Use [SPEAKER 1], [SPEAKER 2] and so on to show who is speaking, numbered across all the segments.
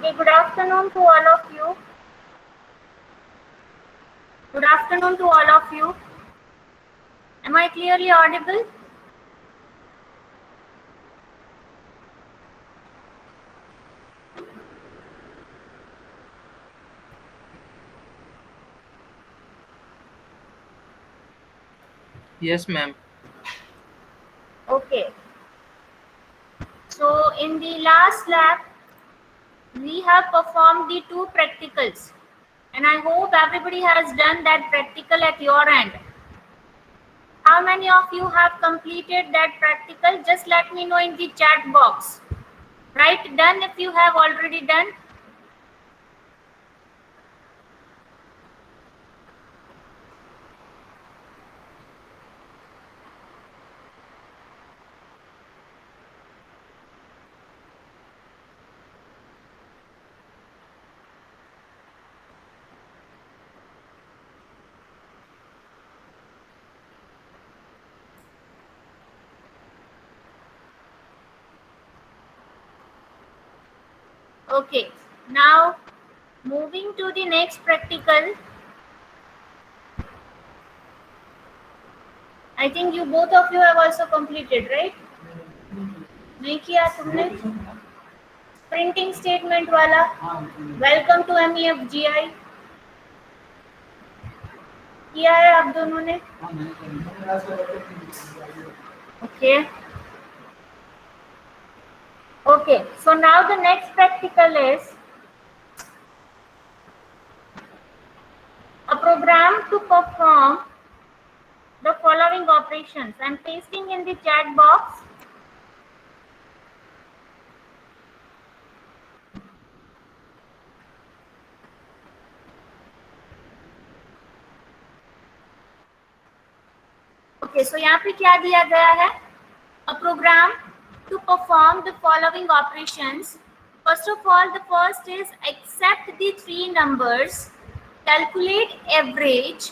[SPEAKER 1] Okay, good afternoon to all of you. Good afternoon to all of you. Am I clearly audible?
[SPEAKER 2] Yes, ma'am.
[SPEAKER 1] Okay. So in the last lab, we have performed the two practicals. And I hope everybody has done that practical at your end. How many of you have completed that practical? Just let me know in the chat box. Write done if you have already done. Okay. Now moving to the next practical. I think you both of you have also completed, right? नहीं किया तुमने? Printing statement वाला welcome to MEFGI किया है आप दोनों ने? Okay okay so now the next practical is a program to perform the following operations. I'm pasting in the chat box. Okay, so यहाँ पे क्या दिया गया है? A program to perform the following operations. First of all, the first is accept the three numbers, calculate average,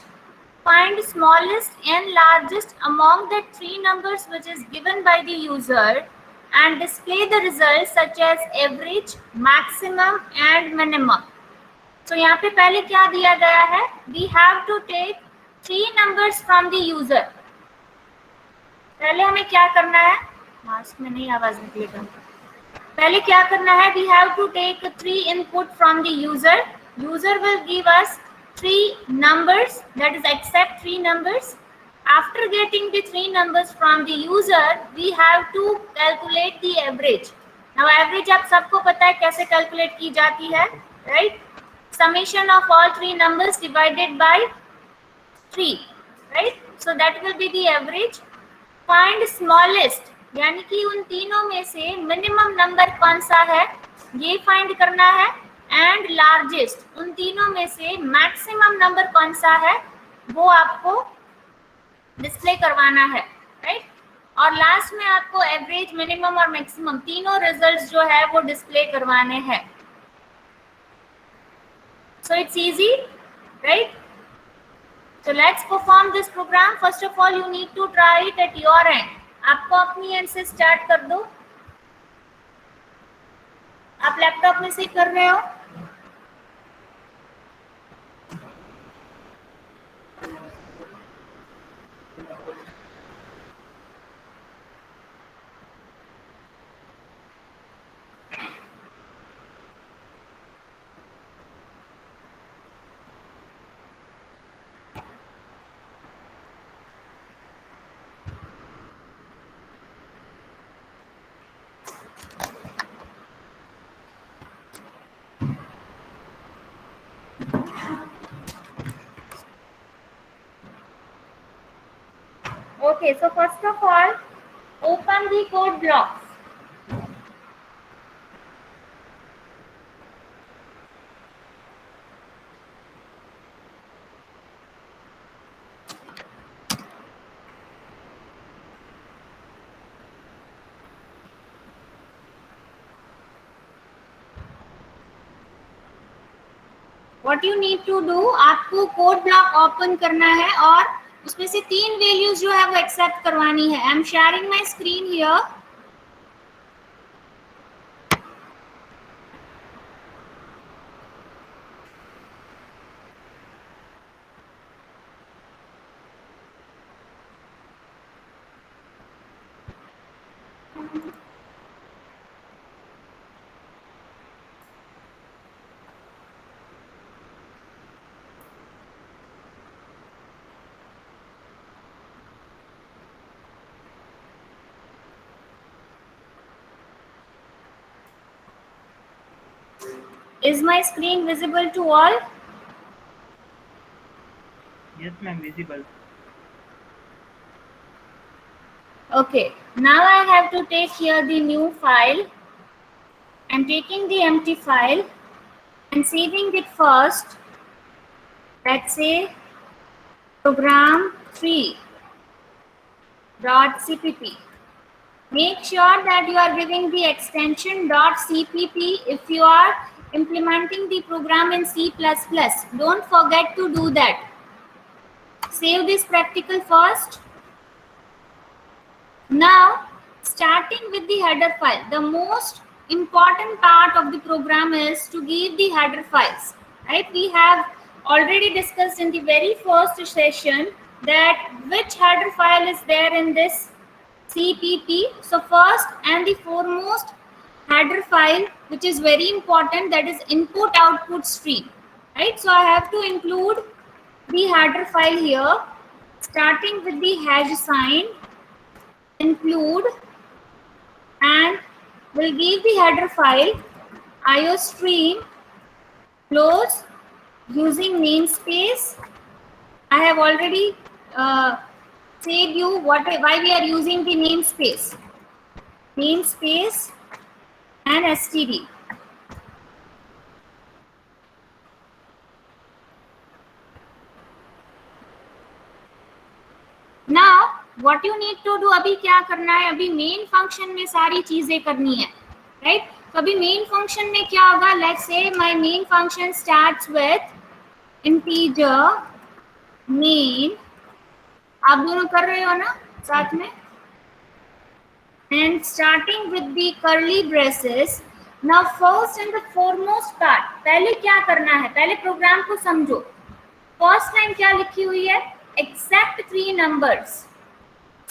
[SPEAKER 1] find smallest and largest among the three numbers which is given by the user, and display the results such as average, maximum and minimum. So यहाँ पे पहले क्या दिया गया है? We have to take three numbers from the user. पहले हमें क्या करना है? मास्क में नहीं आवाज निकलेगा. पहले क्या करना है? We have to take three input from the user. User will give us three numbers, that is accept three numbers. After getting the three numbers from the user, we have to calculate the average. Now average आप सबको पता है कैसे calculate की जाती है, right? Summation of all three numbers divided by 3, right? So that will be the average. Find smallest, यानी कि उन तीनों में से मिनिमम नंबर कौन सा है ये फाइंड करना है, एंड लार्जेस्ट, उन तीनों में से मैक्सिमम नंबर कौन सा है वो आपको डिस्प्ले करवाना है, राइट? और लास्ट में आपको एवरेज, मिनिमम और मैक्सिमम तीनों रिजल्ट्स जो है वो डिस्प्ले करवाने हैं. So it's easy, right? So let's perform this program. First of all, you need to try it at your end. आपको अपनी एंड से स्टार्ट कर दो. आप लैपटॉप में से कर रहे हो? Okay, so first of all, open the code blocks. What you need to do, आपको कोड ब्लॉक ओपन करना है और उसमें से तीन वैल्यूज जो है वो एक्सेप्ट करवानी है. I am sharing my screen here. Is my screen visible to all?
[SPEAKER 2] Yes, ma'am, visible.
[SPEAKER 1] Okay, now I have to take here the new file. I'm taking the empty file and saving it first. Let's say program 3.cpp. Make sure that you are giving the extension .cpp if you are implementing the program in C++. Don't forget to do that. Save this practical first. Now, starting with the header file, the most important part of the program is to give the header files. Right? We have already discussed in the very first session that which header file is there in this CPP. So first and the foremost header file, which is very important, that is input output stream. Right? So I have to include the header file here, starting with the hash sign, include, and we'll give the header file iostream close using namespace. I have already said you why we are using the namespace and std. Now what you need to do, अभी क्या करना है, अभी main function में सारी चीजें करनी है, राइट? तो अभी मेन फंक्शन में क्या होगा, let's say my main function starts with integer main, आप दोनों कर रहे हो ना साथ में, and starting with the curly braces. Now first and the foremost part, पहले क्या करना है, पहले प्रोग्राम को समझो. फर्स्ट लाइन क्या लिखी हुई है, एक्सेप्ट 3 नंबर्स.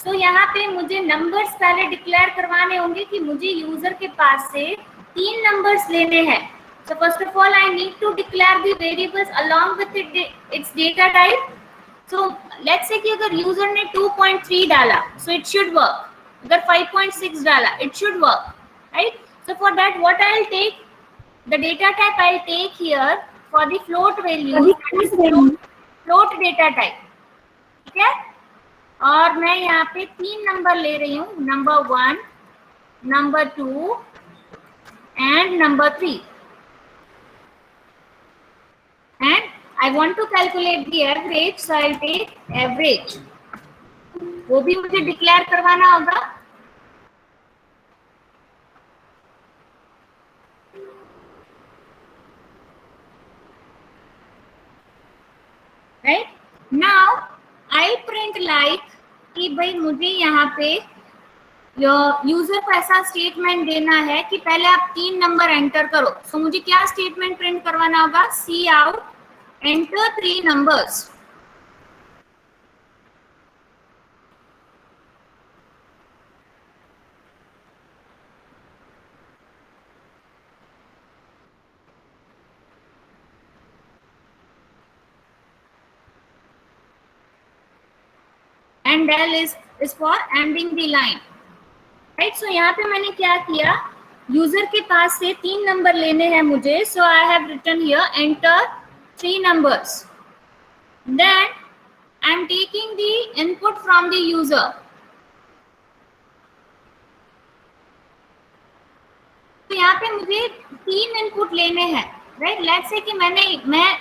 [SPEAKER 1] सो यहाँ पे मुझे नंबर्स पहले डिक्लेयर करवाने होंगे कि मुझे यूजर के पास से 3 नंबर्स लेने हैं. So first of all I need to declare the variables along with its data type. So let's say कि अगर यूजर ने 2.3 डाला, सो इट शुड वर्क. अगर 5.6 डाला, it should work, right? So for that what I will take, the data type I will take here for the float value, float data type. ठीक है, और मैं यहाँ पे 3 नंबर ले रही हूँ, number 1, number 2 and number 3. And I want to calculate the average, so I'll take average. वो भी मुझे डिक्लेयर करवाना होगा. Right? Now I'll print like कि भाई मुझे यहाँ पे यूजर को ऐसा स्टेटमेंट देना है कि पहले आप 3 नंबर एंटर करो. सो मुझे क्या स्टेटमेंट प्रिंट करवाना होगा, सी out enter 3 numbers. And del is for ending the line. Right? So यहाँ पे मैंने क्या किया, यूजर के पास से 3 नंबर लेने हैं मुझे. So I have written here enter 3 numbers. Then I am taking the input from the user. तो यहाँ पे मुझे 3 इनपुट लेने हैं, राइट? लेट्स से कि मैं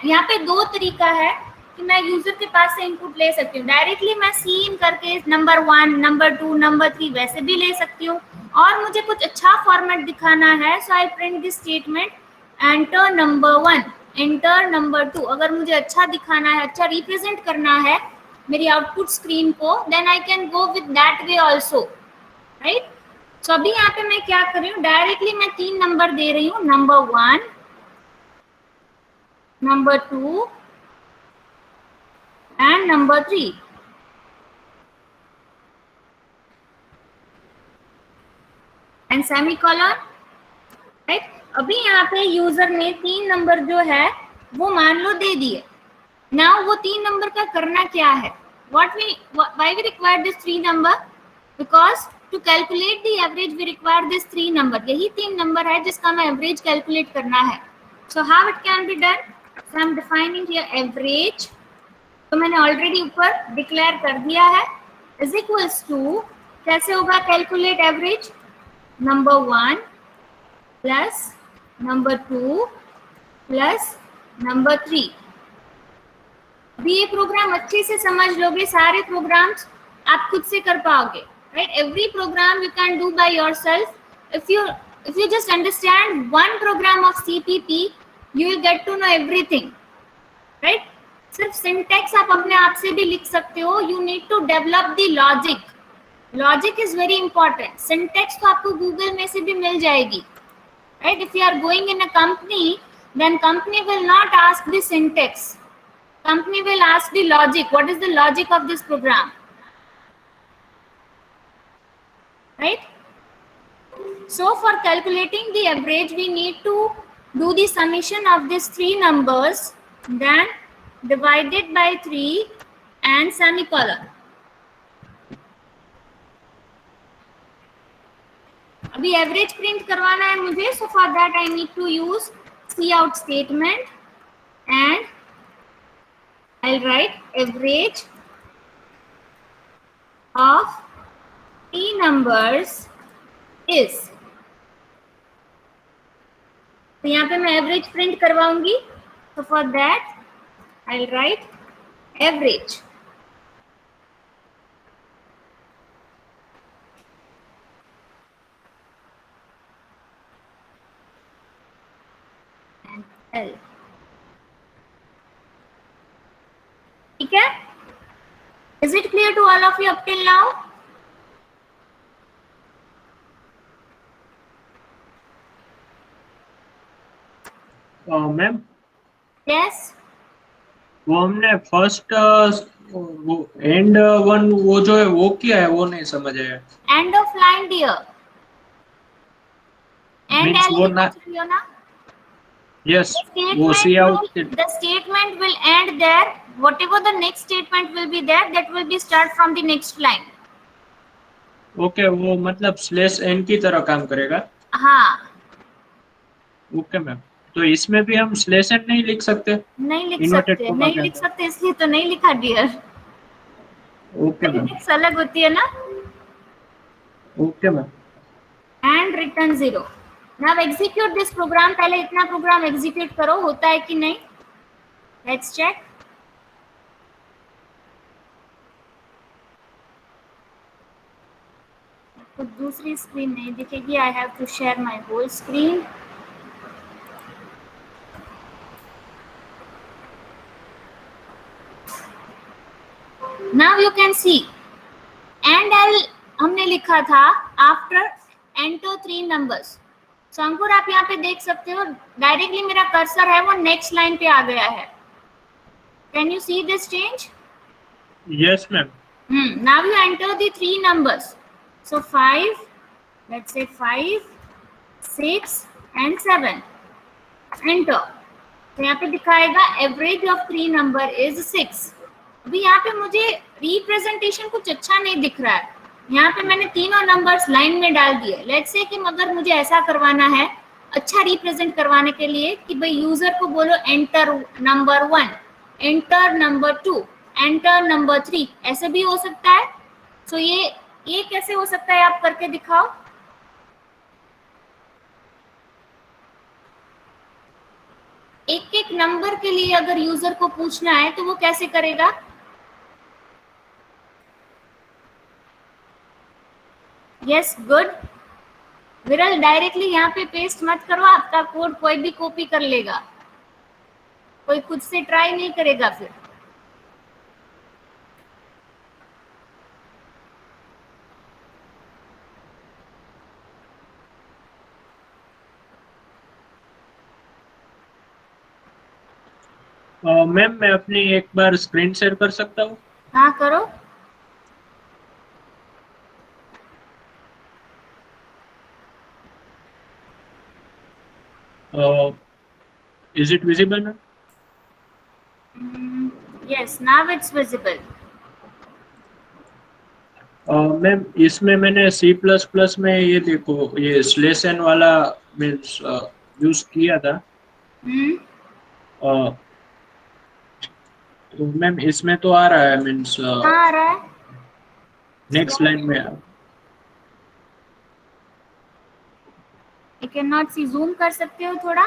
[SPEAKER 1] यहाँ पे 2 तरीका है कि मैं यूजर के पास से इनपुट ले सकती हूँ. डायरेक्टली मैं सी इन करके नंबर 1, नंबर 2, नंबर 3 वैसे भी ले सकती हूँ, और मुझे कुछ अच्छा फॉर्मेट दिखाना है. So I print this statement enter number 1, enter number 2. अगर मुझे अच्छा दिखाना है, अच्छा रिप्रेजेंट करना है मेरी आउटपुट स्क्रीन को, then I can go with that way also, right? So अभी यहाँ पे मैं क्या कर रही हूँ, डायरेक्टली मैं 3 नंबर दे रही हूँ, number 1, number 2 and number 3. And semicolon, right? अभी यहाँ पे यूजर ने 3 नंबर जो है वो मान लो दे दिए. नाउ वो 3 नंबर का करना क्या है, why we require this 3 number, because to calculate the average we require this 3 number. यही 3 नंबर है जिसका हमें एवरेज कैलकुलेट करना है. So how it can be done? So I'm defining here average. तो मैंने ऑलरेडी ऊपर डिक्लेयर कर दिया है, इज इक्वल्स टू, कैसे होगा calculate average, number 1 plus number 2 plus number 3। अभी ये प्रोग्राम अच्छे से समझ लोगे, सारे प्रोग्राम्स आप खुद से कर पाओगे, right? Every programme you can do by yourself. if you just understand one program of CPP, you will get to know everything, right? सिर्फ सिंटैक्स आप अपने आप से भी लिख सकते हो, you need to develop the logic. Logic is very important. Syntax तो आपको गूगल में से भी मिल जाएगी, right? If you are going in a company, then company will not ask the syntax, company will ask the logic, what is the logic of this program, right? So for calculating the average, we need to do the summation of these three numbers, then divided by 3 and semicolon. अभी average print करवाना है मुझे, so for that I need to use cout statement and I'll write average of 3 numbers is. तो यहाँ पे मैं average print करवाऊंगी, so for that I'll write average and L. ठीक है? Is it clear to all of you up till now?
[SPEAKER 2] Ma'am
[SPEAKER 1] Yes.
[SPEAKER 2] वो हमने first and one वो जो है वो क्या है, वो नहीं समझ आया।
[SPEAKER 1] End of line dear. End
[SPEAKER 2] Means वो ना,
[SPEAKER 1] ना?
[SPEAKER 2] यस वो सी out.
[SPEAKER 1] The statement will end there. Whatever the next statement will be there, that will be start from the next line.
[SPEAKER 2] Okay, वो मतलब स्लैश एन की तरह काम करेगा।
[SPEAKER 1] हाँ,
[SPEAKER 2] ओके मैम, तो इसमें भी हम स्लैश एन नहीं लिख सकते?
[SPEAKER 1] नहीं लिख
[SPEAKER 2] Inverted
[SPEAKER 1] सकते,
[SPEAKER 2] comma
[SPEAKER 1] नहीं
[SPEAKER 2] के
[SPEAKER 1] लिख
[SPEAKER 2] अंदर।
[SPEAKER 1] सकते, इसलिए तो नहीं लिखा डियर।
[SPEAKER 2] ओके मैम,
[SPEAKER 1] सिंटैक्स अलग होती है ना।
[SPEAKER 2] Okay ma'am.
[SPEAKER 1] And return 0। Now execute this program. पहले इतना प्रोग्राम एग्जीक्यूट करो, होता है कि नहीं, लेट्स चेक। तो दूसरी स्क्रीन नहीं दिखेगी, I have to share my whole screen. Now you can see endl हमने लिखा था आफ्टर एंटर 3 नंबर्स। सो अंकुर आप यहाँ पे देख सकते हो, डायरेक्टली मेरा कर्सर है वो नेक्स्ट लाइन पे आ गया है। Can you see this change?
[SPEAKER 2] Yes ma'am.
[SPEAKER 1] Now you enter the 3 numbers. So 5, let's say 5, 6 and 7. Enter. तो यहाँ पे दिखाएगा एवरेज ऑफ 3 नंबर इज 6। अभी यहाँ पे मुझे रिप्रेजेंटेशन कुछ अच्छा नहीं दिख रहा है। यहाँ पे मैंने तीनों नंबर्स लाइन में डाल दिए। लेट्स से कि मगर मुझे ऐसा करवाना है, अच्छा रिप्रेजेंट करवाने के लिए, कि भाई यूजर को बोलो enter number 1, enter number 2, enter number 3, ऐसे भी हो सकता है। सो ये कैसे हो सकता है, आप करके दिखाओ। एक एक नंबर के लिए अगर यूजर को पूछना है तो वो कैसे करेगा? Yes, good. विरल डायरेक्टली यहाँ पे पेस्ट मत करो, आपका कोड कोई भी कॉपी कर लेगा, कोई खुद से ट्राई नहीं करेगा फिर।
[SPEAKER 2] मैम मैं अपनी एक बार स्क्रीन शेयर कर सकता हूँ?
[SPEAKER 1] हाँ करो।
[SPEAKER 2] Is it visible ma'am?
[SPEAKER 1] Yes, now it's visible.
[SPEAKER 2] Ma'am इसमें मैंने C++ में ये देखो, ये स्लैश एन वाला मीन्स यूज किया था,
[SPEAKER 1] हम्म,
[SPEAKER 2] तो मैम इसमें तो आ रहा है, मीन्स
[SPEAKER 1] कहाँ आ रहा है?
[SPEAKER 2] नेक्स्ट लाइन में।
[SPEAKER 1] I can not see, zoom कर सकते हो थोड़ा?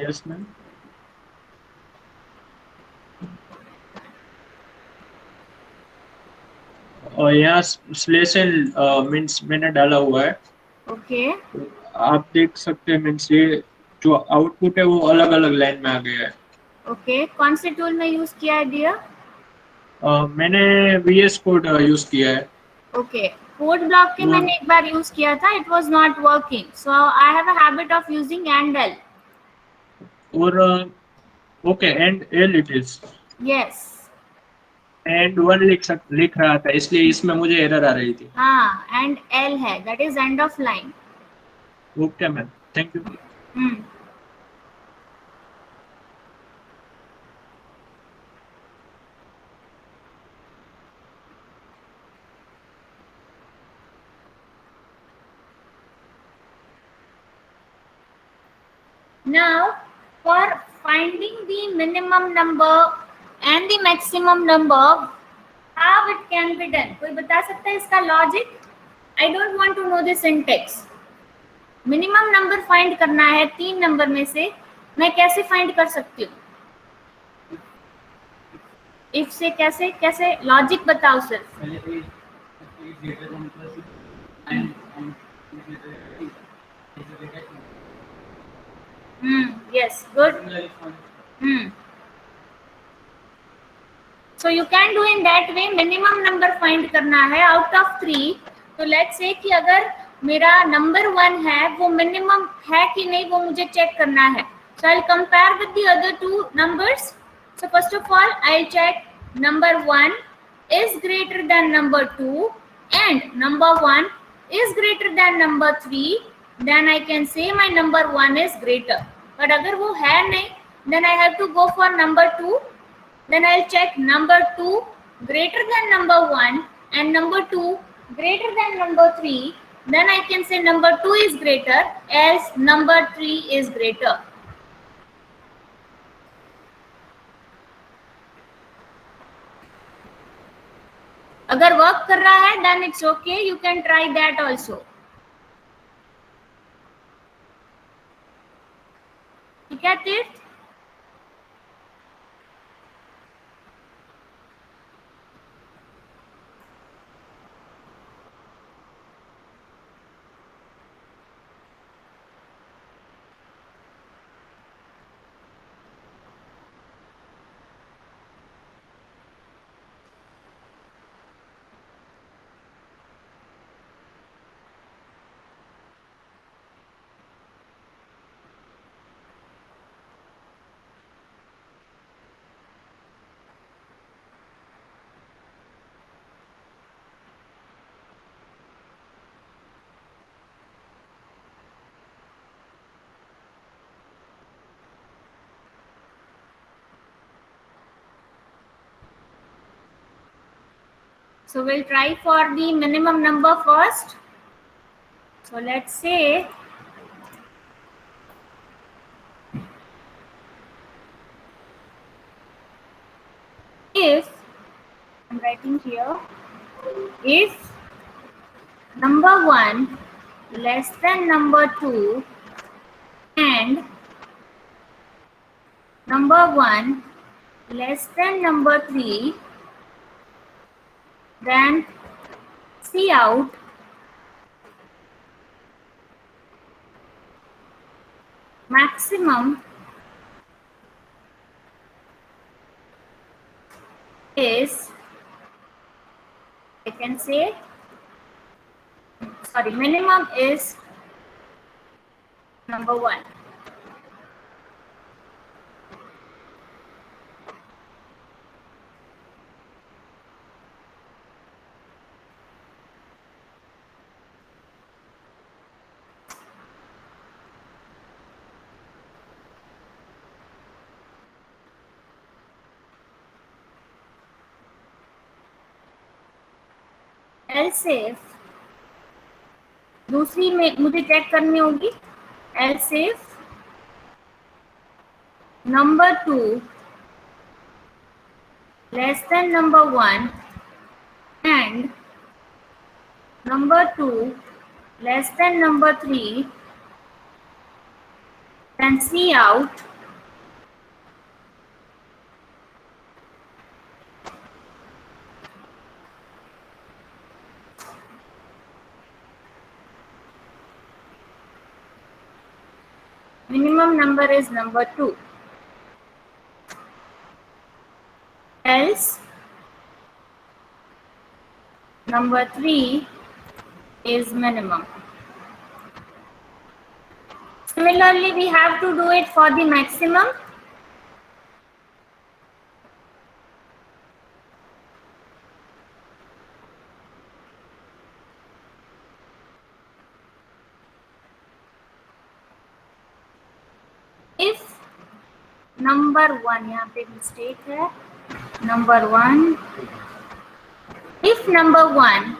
[SPEAKER 2] Yes ma'am. और यहाँ स्लेश एन मीन्स मैंने डाला हुआ है,
[SPEAKER 1] ओके,
[SPEAKER 2] तो आप देख सकते हैं, मीन्स ये जो आउटपुट है वो अलग अलग लाइन में आ गया है।
[SPEAKER 1] ओके, कौन से टूल में यूज किया है डियर?
[SPEAKER 2] मैंने VS कोड यूज किया है।
[SPEAKER 1] ओके, कोड ब्लॉक के
[SPEAKER 2] और
[SPEAKER 1] मैंने एक बार यूज किया था, it was not working, so I have a habit of using endl.
[SPEAKER 2] और okay, endl it is,
[SPEAKER 1] yes,
[SPEAKER 2] and one लिख रहा था, इसलिए इसमें मुझे एरर आ रही थी।
[SPEAKER 1] हाँ, एंड एल है, that is end of line.
[SPEAKER 2] Okay ma'am, thank you.
[SPEAKER 1] Hmm, now for finding the minimum number and the maximum number, how it can be done? कोई बता सकता है इसका logic? I don't want to know the syntax. Minimum number find करना है 3 number में से, मैं कैसे फाइंड कर सकती हूँ? इफ से कैसे कैसे लॉजिक बताओ सिर्फ। Yes, good. So you can do in that way, minimum number find करना है आउट ऑफ 3। तो लेट्स से कि अगर मेरा नंबर 1 है, वो मिनिमम है कि नहीं वो मुझे चेक करना है। So I will compare with the other 2 numbers. So first of all I will check number 1 is greater than number 2 and number 1 is greater than number 3, then I can say my number 1 is greater. But अगर वो है नहीं, then I have to go for number 2. Then I'll check number 2 greater than number 1 and number 2 greater than number 3. Then I can say number 2 is greater, else number 3 is greater. अगर work कर रहा है then it's okay, you can try that also. ठीक है तीर्थ? So we'll try for the minimum number first. So let's say if, I'm writing here, if number 1 less than number 2 and number 1 less than number 3, then see out maximum is, I can say, sorry, minimum is number 1. Else if, दूसरी में मुझे check करनी होगी, else if number 2 less than number 1 and number 2 less than number 3, then see out minimum number is number 2. Else number 3 is minimum. Similarly, we have to do it for the maximum. If number 1, यहाँ पे mistake है, number 1, if number 1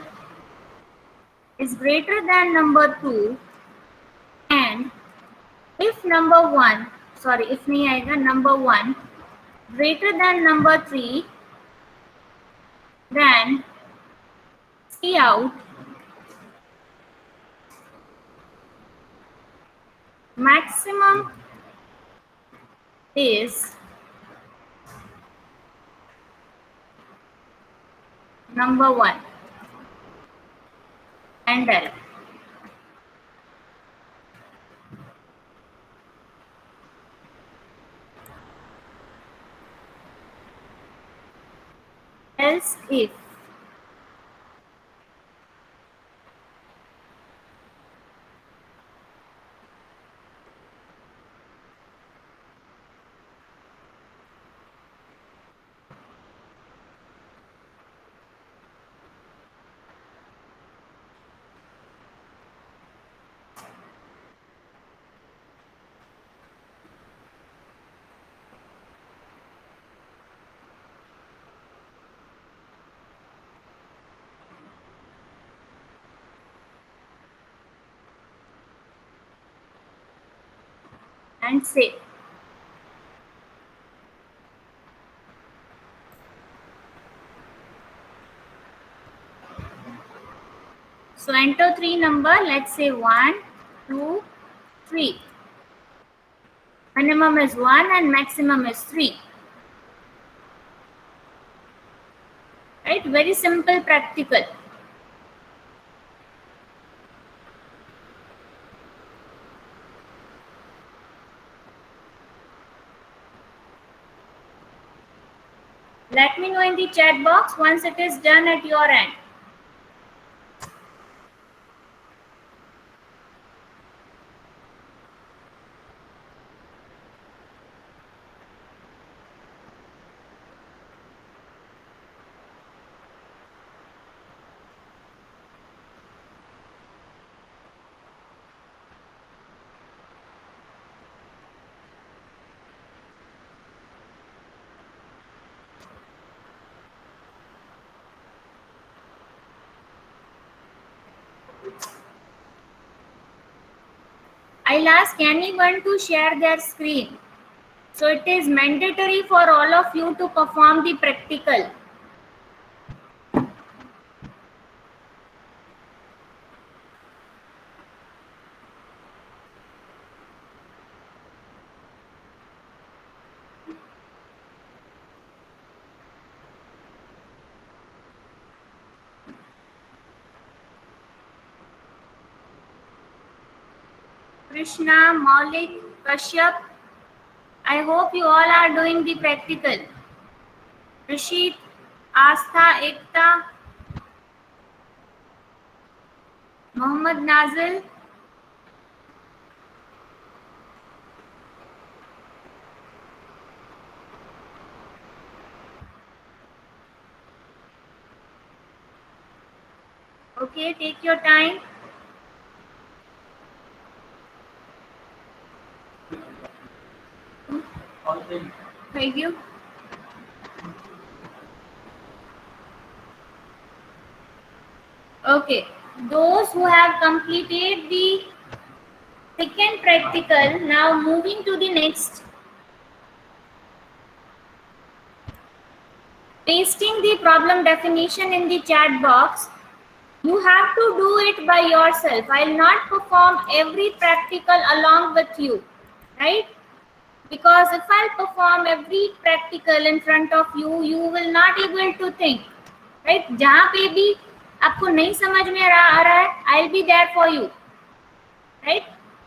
[SPEAKER 1] is greater than number 2 and if number 1, sorry, if नहीं आएगा, number 1 greater than number 3, then see out maximum is number 1 and L. Else if and say so enter 3 number, let's say 1, 2, 3. Minimum is 1 and maximum is 3. Right? Very simple, practical. Let me know in the chat box once it is done at your end. I'll ask anyone to share their screen. So it is mandatory for all of you to perform the practical. Krishna, Maulik, Kashyap, I hope you all are doing the practical. Rashid, Astha, Ekta, Mohammad Nazil, okay, take your time. Thank you. Okay, those who have completed the second practical, now moving to the next. pasting the problem definition in the chat box. You have to do it by yourself. I'll not perform every practical along with you, right? Because if I'll perform every practical in front of you, you will not able to think, right? जहाँ पे भी आपको नहीं समझ में आ रहा है, I'll be there for you, right?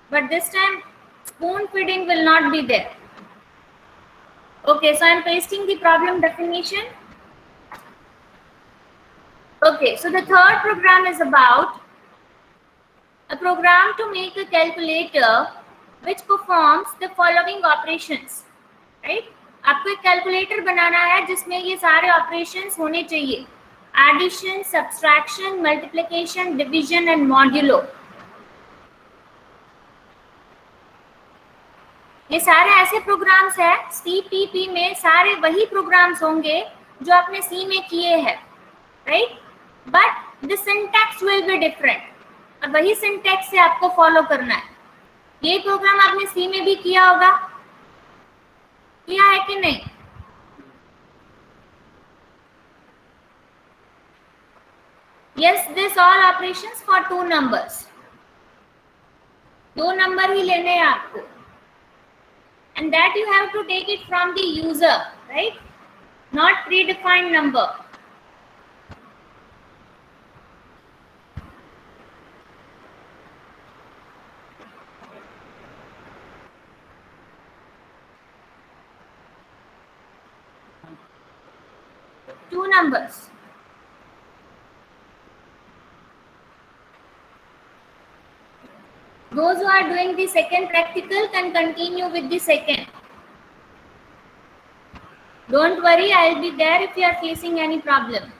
[SPEAKER 1] But this time, spoon feeding will not be there. Okay, so I'm pasting the problem definition. Okay, so the third program is about a program to make a calculator which performs the following operations, right? आपको एक calculator बनाना है जिसमें ये सारे operations होने चाहिए: addition, subtraction, multiplication, division and modulo. ये सारे ऐसे प्रोग्राम्स हैं, सीपीपी में सारे वही प्रोग्राम्स होंगे जो आपने सी में किए हैं, right? But the syntax will be different, और वही सिंटैक्स से आपको फॉलो करना है। ये प्रोग्राम आपने सी में भी किया होगा, किया है कि नहीं? Yes, this all operations for 2 numbers. 2 number ही लेने हैं आपको, and that you have to take it from the user, right? Not predefined number. Two numbers. Those who are doing the second practical can continue with the second. Don't worry, I'll be there if you are facing any problem.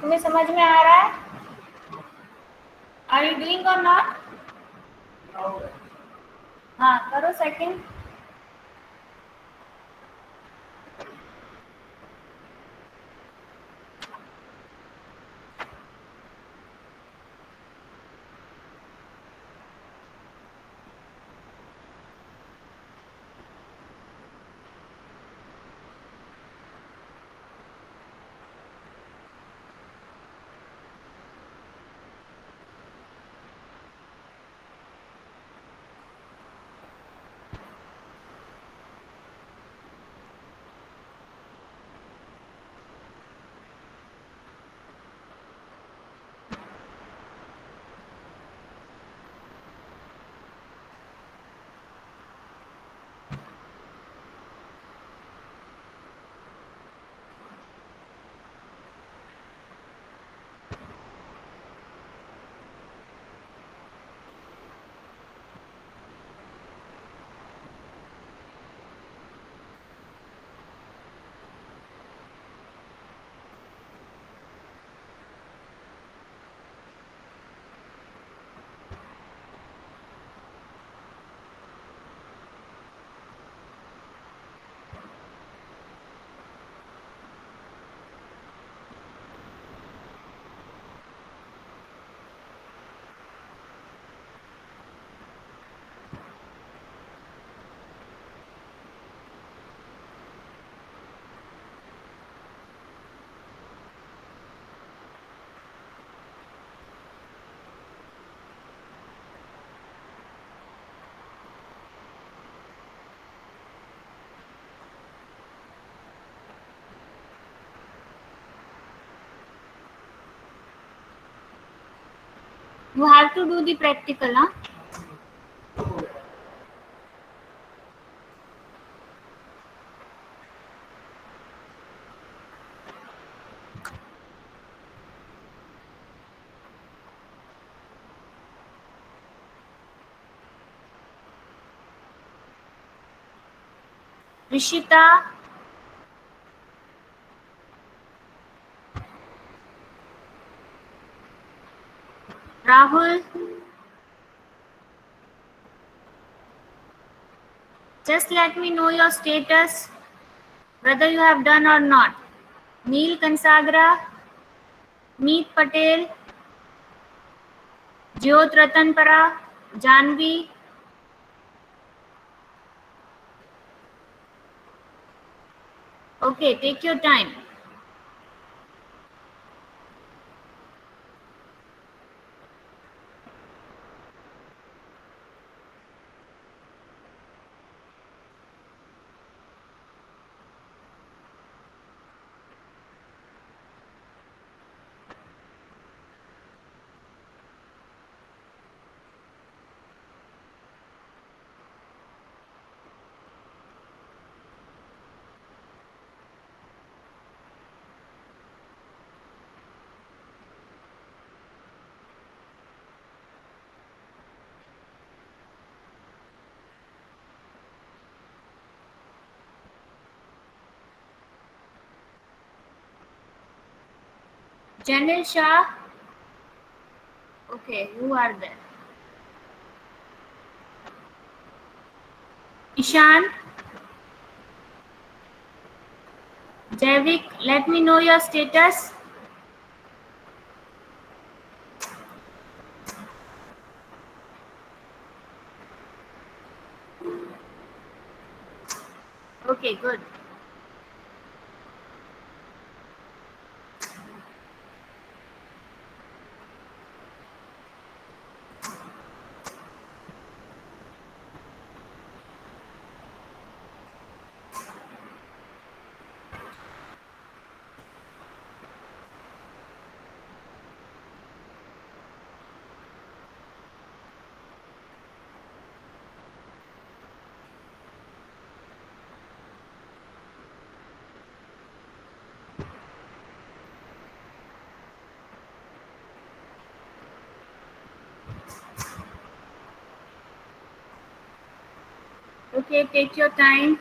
[SPEAKER 1] तुम्हें समझ में आ रहा है? Are you doing or not? हाँ, करो second. You have to do the practical, huh? Rishita, Rahul, just let me know your status, whether you have done or not. Neil Kansagra, Meet Patel, Jyot Ratanpara, Janvi. Okay, take your time. Janil Shah. Okay, you are there. Ishan, Javik, let me know your status. Okay, good. Okay, take your time.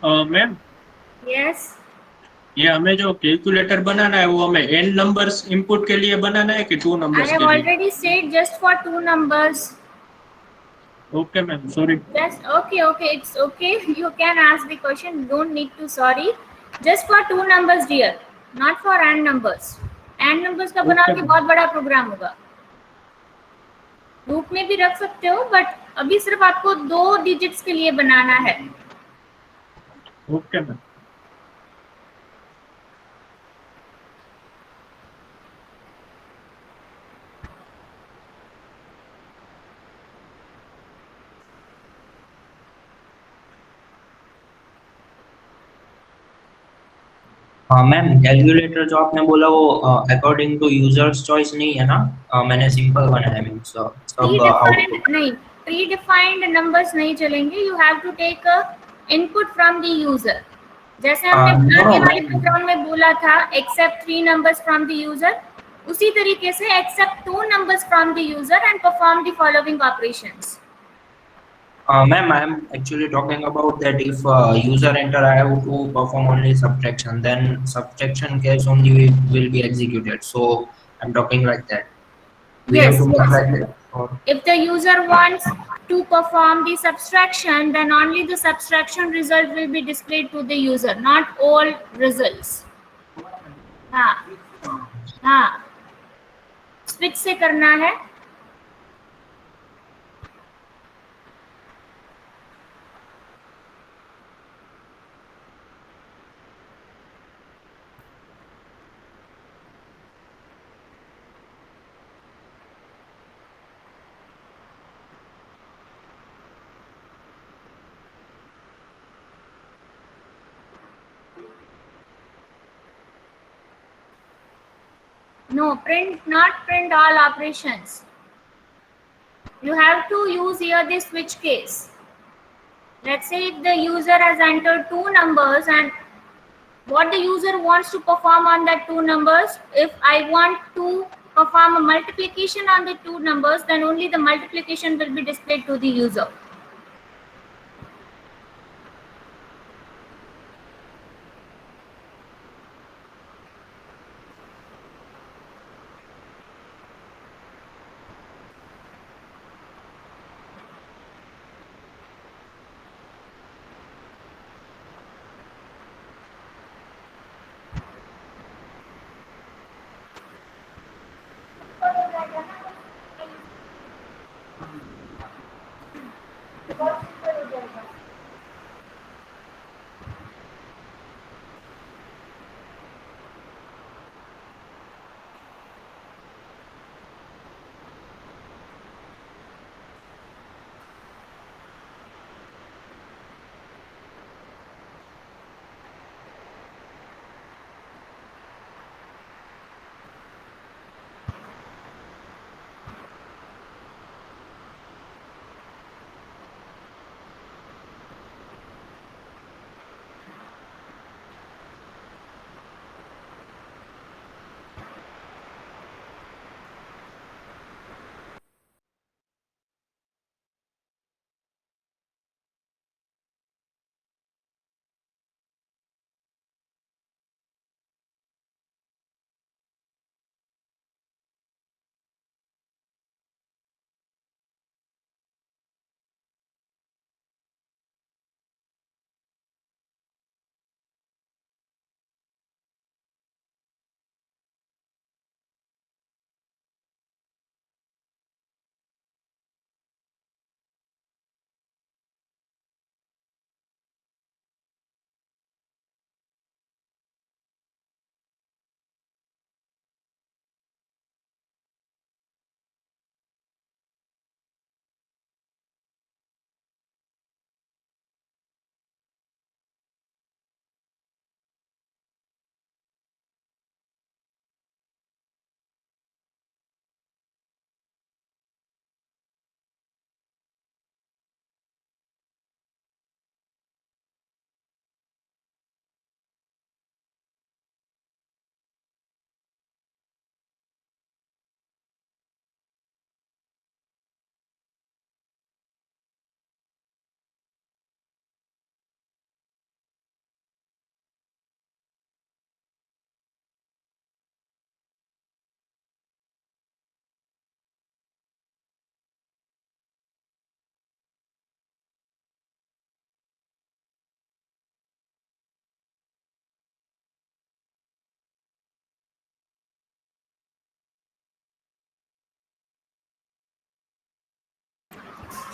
[SPEAKER 2] Ma'am,
[SPEAKER 1] Yes.
[SPEAKER 2] ये हमें जो calculator बनाना है वो हमें n numbers input के लिए बनाना है कि 2
[SPEAKER 1] I
[SPEAKER 2] नंबर्स
[SPEAKER 1] have
[SPEAKER 2] के लिए?
[SPEAKER 1] already said just for 2 numbers.
[SPEAKER 2] Okay ma'am, sorry.
[SPEAKER 1] Just okay, it's okay. You can ask the question. Don't need to sorry. Just for 2 numbers, dear. Not for n numbers. n numbers का बनाओगे
[SPEAKER 2] ma'am.
[SPEAKER 1] बहुत बड़ा programme होगा. Group में भी रख सकते हो, बट अभी सिर्फ आपको 2 डिजिट्स के लिए बनाना है.
[SPEAKER 2] Okay ma'am.
[SPEAKER 3] हाँ मैम, कैलकुलेटर जो आपने बोला वो अकॉर्डिंग टू यूजर्स चॉइस नहीं है ना? मैंने सिंपल बनाया मीन्स सब आउटपुट।
[SPEAKER 1] नहीं, प्री डिफाइंड नंबर्स नहीं चलेंगे. You have to take input from the user. जैसे हमने
[SPEAKER 3] नो
[SPEAKER 1] आगे वाले
[SPEAKER 3] मैम,
[SPEAKER 1] प्रोग्राम में बोला था accept 3 numbers from the user, उसी तरीके से accept 2 numbers from the user and perform the following operations.
[SPEAKER 3] ma'am, I am actually talking about that if user enter I have to perform only subtraction, then subtraction case only will be executed. So I'm talking like that. We have
[SPEAKER 1] Yes,
[SPEAKER 3] to make
[SPEAKER 1] yes.
[SPEAKER 3] like that. Or
[SPEAKER 1] If the user wants to perform the subtraction, then only the subtraction result will be displayed to the user, not all results. हाँ हाँ, switch से करना है. No, not print all operations. You have to use here the switch case. Let's say if the user has entered 2 numbers and what the user wants to perform on that 2 numbers, if I want to perform a multiplication on the 2 numbers, then only the multiplication will be displayed to the user.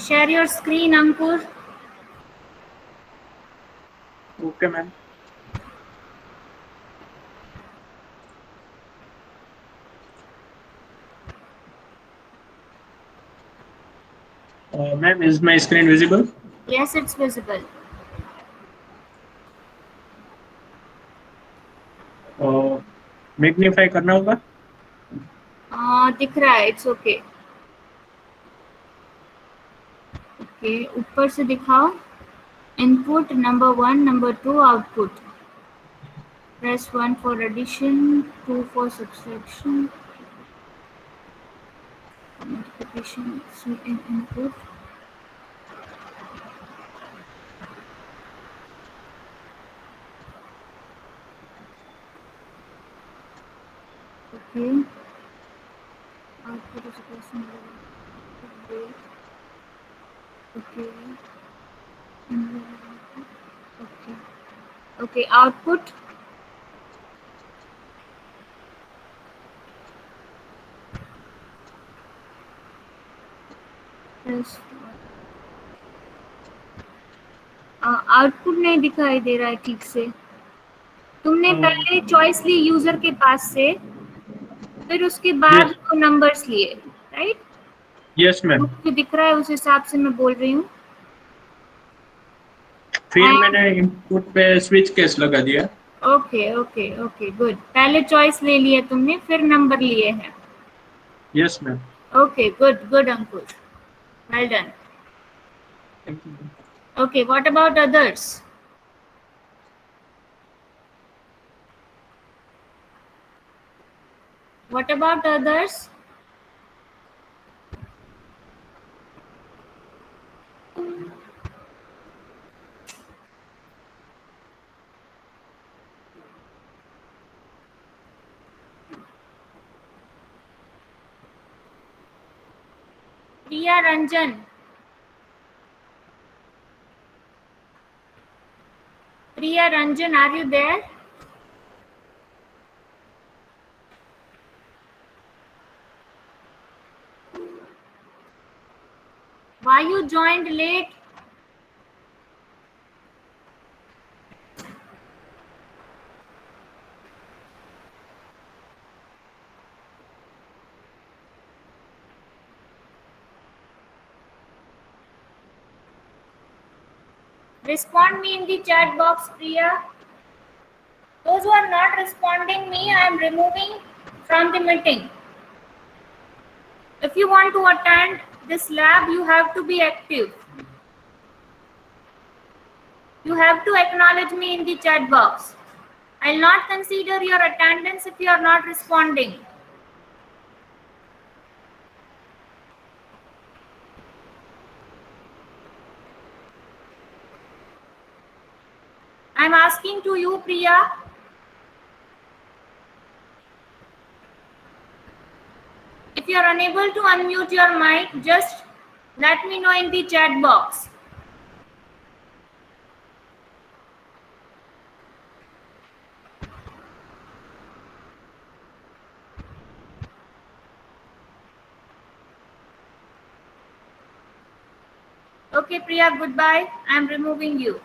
[SPEAKER 1] Share your screen, Ankur.
[SPEAKER 2] Okay, ma'am. Ma'am, is my screen visible?
[SPEAKER 1] Yes, it's visible.
[SPEAKER 2] Magnify करना होगा।
[SPEAKER 1] दिख रहा है, it's okay. Okay, ऊपर से दिखाओ। Input number 1, number 2 output. Press 1 for addition, 2 for subtraction, multiplication in input. Okay. Output is equation weight. Okay. Okay. Okay. Output. Yes. Output नहीं दिखाई दे रहा है ठीक से। तुमने पहले चॉइस ली यूजर के पास से, फिर उसके बाद
[SPEAKER 2] Yes.
[SPEAKER 1] वो नंबर्स लिए, राइट?
[SPEAKER 2] Yes ma'am.
[SPEAKER 1] जो दिख रहा है उस हिसाब से मैं बोल रही हूँ।
[SPEAKER 2] फिर मैंने इनपुट पे स्विच केस लगा दिया।
[SPEAKER 1] Okay okay okay, good. पहले चॉइस ले लिए तुमने, फिर नंबर लिए हैं।
[SPEAKER 2] Yes ma'am.
[SPEAKER 1] Okay, good, good, Ankush. Well done. Okay, what about others? What about others? Priya Ranjan. Priya Ranjan, are you there? Why you joined late? Respond me in the chat box, Priya. Those who are not responding me, I am removing from the meeting. If you want to attend this lab, you have to be active. You have to acknowledge me in the chat box. I'll not consider your attendance if you are not responding. I'm asking to you, Priya. If you are unable to unmute your mic, just let me know in the chat box. Okay, Priya, goodbye. I'm removing you.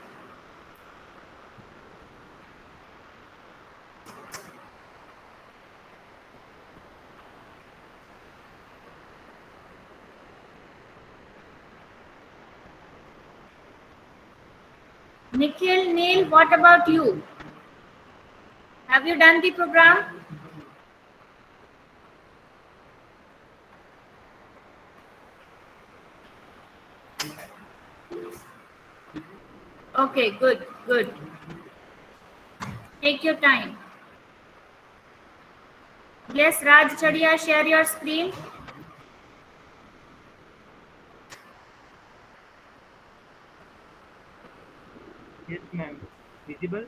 [SPEAKER 1] Nikhil, Neil, what about you? Have you done the program? Okay, good, good. Take your time. Yes, Raj Chadia, share your screen.
[SPEAKER 4] Yes, ma'am. Visible?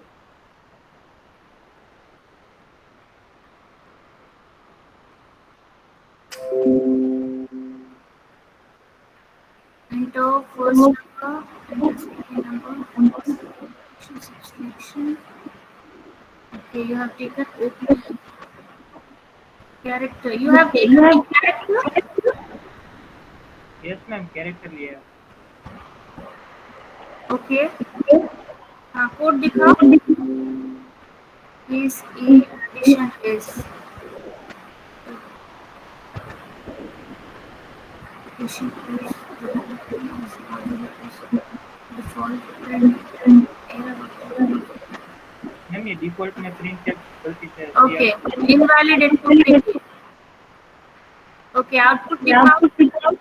[SPEAKER 1] Enter first number, enter second number, subtraction. Okay, you have taken character. You have taken character?
[SPEAKER 4] Yes, ma'am. Character लिया.
[SPEAKER 1] Okay. हाँ, code दिखाओ. Is A, addition is. Addition is default and error.
[SPEAKER 4] Ma'am ये import में print check गलती से
[SPEAKER 1] Okay, invalid input देखिए. Okay, output दिखाओ.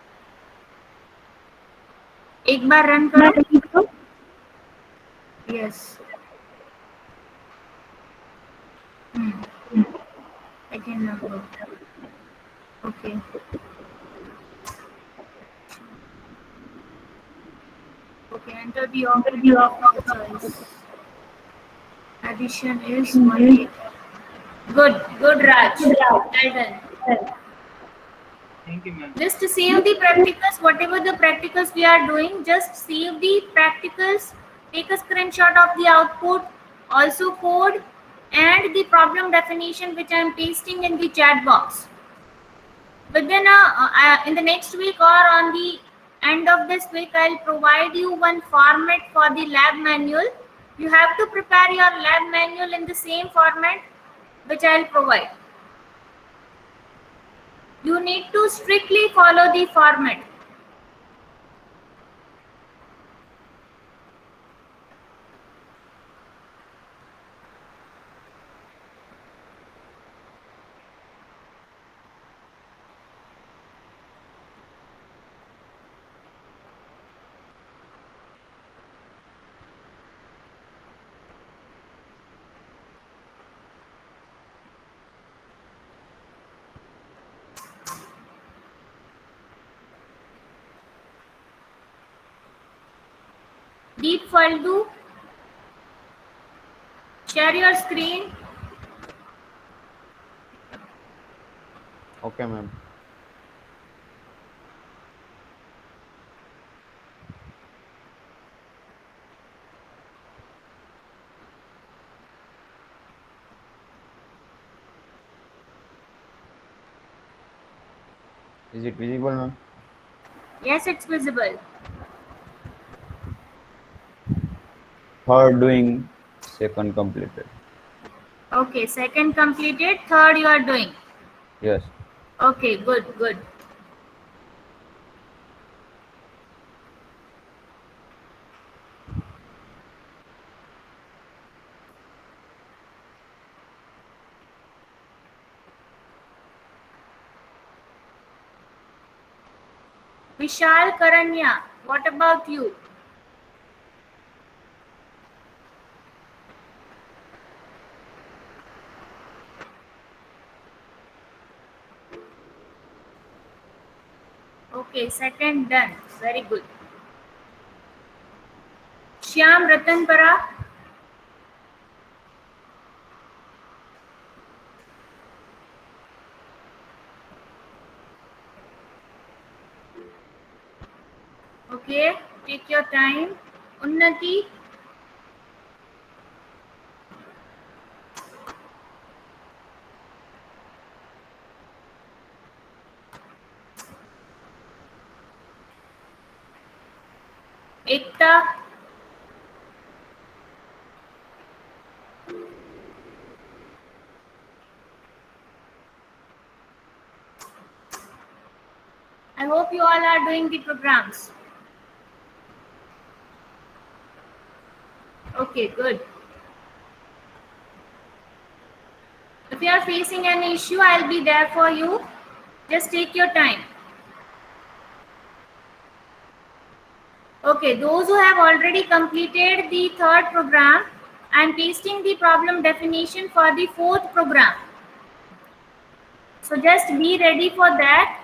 [SPEAKER 1] एक बार रन करो. Yes. Second number. Okay. Okay, enter the operator of your choice. Addition is 1. Good, Raj. Well done.
[SPEAKER 4] Thank you, ma'am.
[SPEAKER 1] Just to save the practicals, whatever the practicals we are doing, just save the practicals, take a screenshot of the output, also code and the problem definition which I am pasting in the chat box. Within in the next week or on the end of this week, I'll provide you one format for the lab manual. You have to prepare your lab manual in the same format which I'll provide. You need to strictly follow the format. Deep Faldu, share your screen.
[SPEAKER 5] Okay, ma'am. Is it visible, ma'am?
[SPEAKER 1] Yes, it's visible.
[SPEAKER 5] Third doing, second completed.
[SPEAKER 1] Okay, second completed, third you are doing.
[SPEAKER 5] Yes.
[SPEAKER 1] Okay, good. Vishal Karanya, what about you? Okay, second done. Very good. Shyam Ratanpara. Okay, take your time. Unnati. Ekta. I hope you all are doing the programs. Okay, good. If you are facing an issue, I'll be there for you. Just take your time. Okay, those who have already completed the third program, I'm pasting the problem definition for the fourth program. So just be ready for that.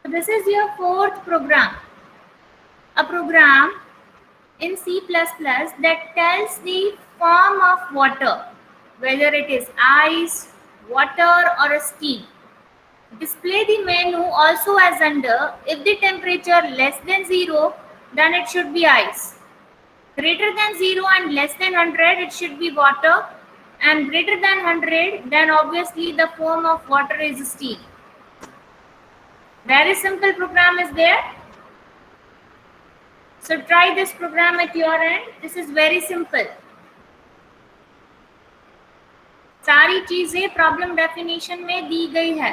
[SPEAKER 1] So this is your fourth program. A program in C++ that tells the form of water, whether it is ice, water or a steam. Display the menu also as under. If the temperature less than 0, then it should be ice. Greater than 0 and less than 100, it should be water. And greater than 100, then obviously the form of water is steam. Very simple program is there. So try this program at your end. This is very simple. सारी चीजें problem definition में दी गई है.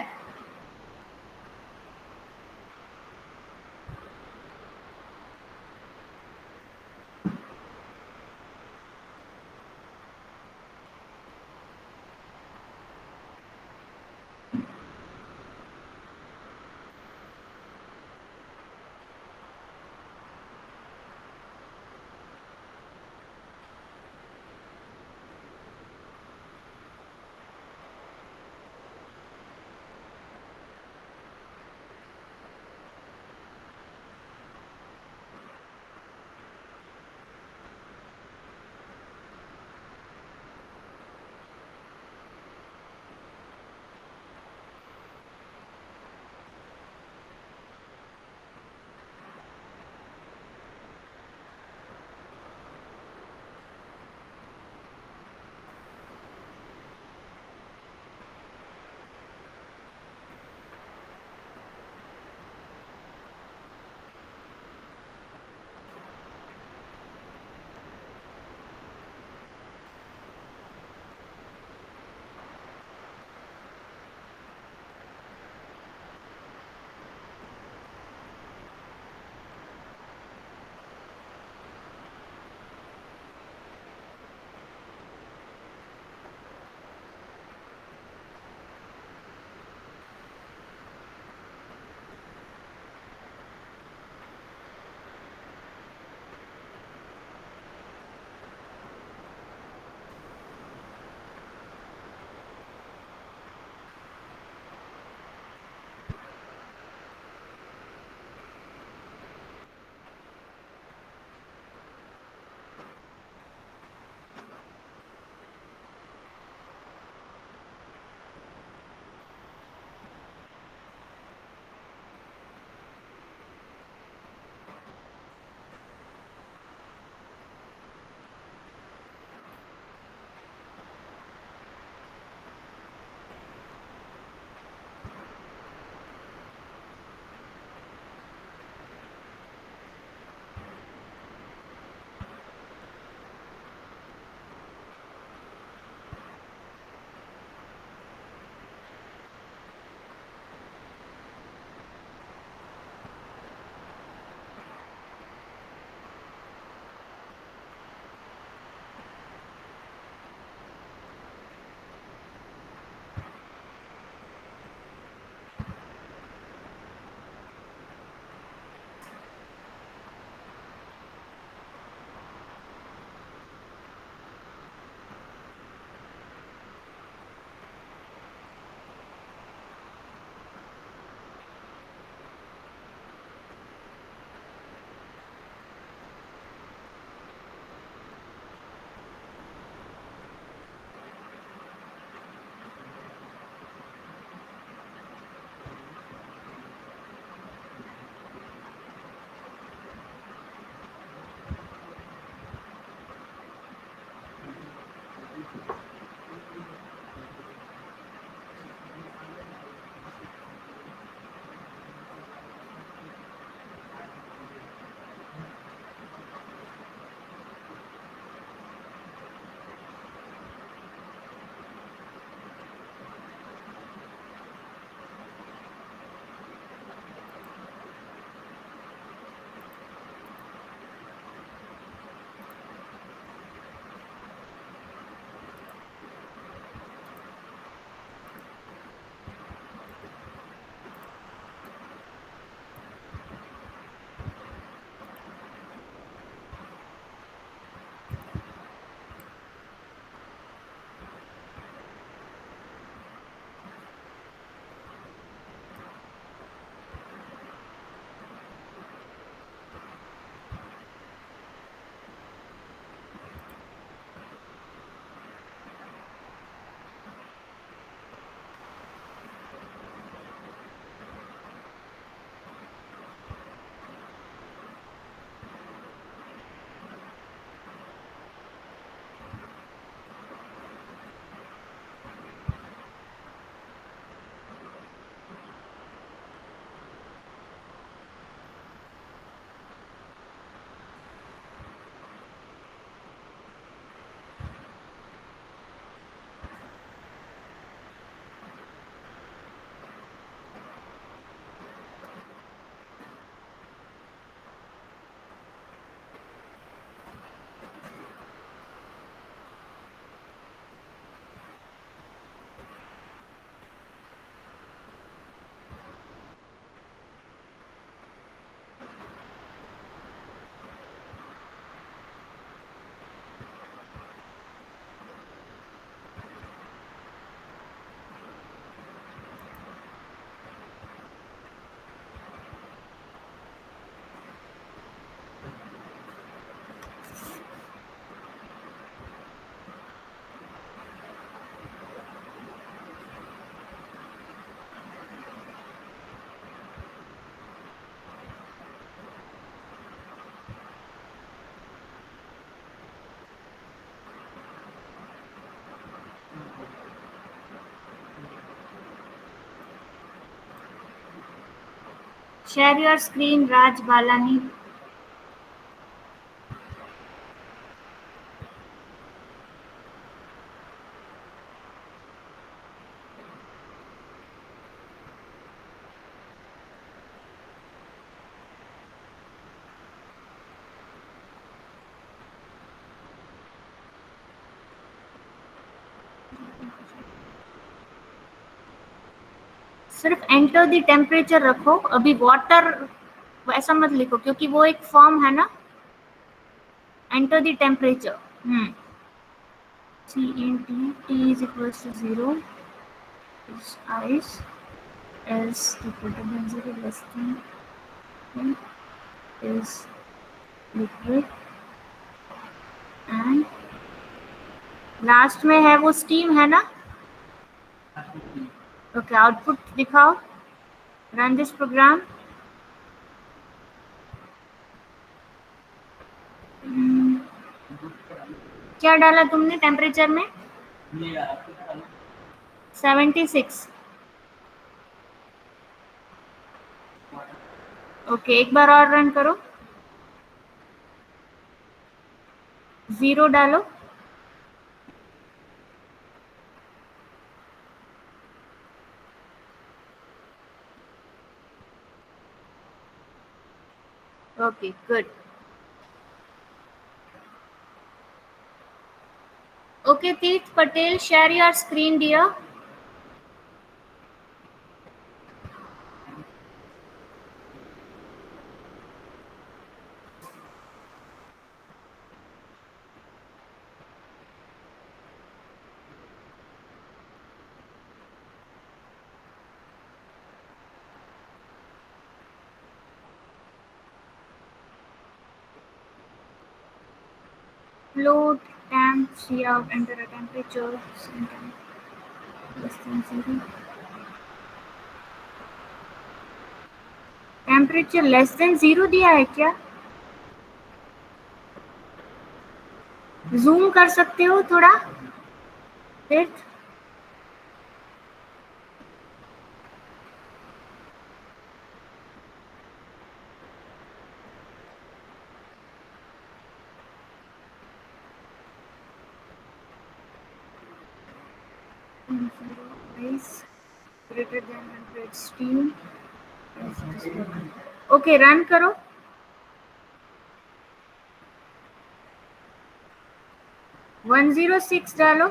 [SPEAKER 1] Share your screen, Raj Balani. सिर्फ enter the temperature रखो, अभी water ऐसा मत लिखो क्योंकि वो एक फॉर्म है ना. Enter the temperature. T is equals to 0 is ice, is greater than 0 less than 1 is liquid, and last में है वो स्टीम है ना. ओके, आउटपुट दिखाओ. Run this program. क्या डाला तुमने टेम्परेचर में? 76. ओके, एक बार और रन करो. 0 डालो. Okay, good. Okay, Tirth Patel, share your screen dear. Float temp, see out, enter a temperature, less than 0. Temperature less than 0 दिया है क्या? जूम कर सकते हो थोड़ा फिर? Ice greater than 100 steam. Okay, run करो. वन 106 डालो.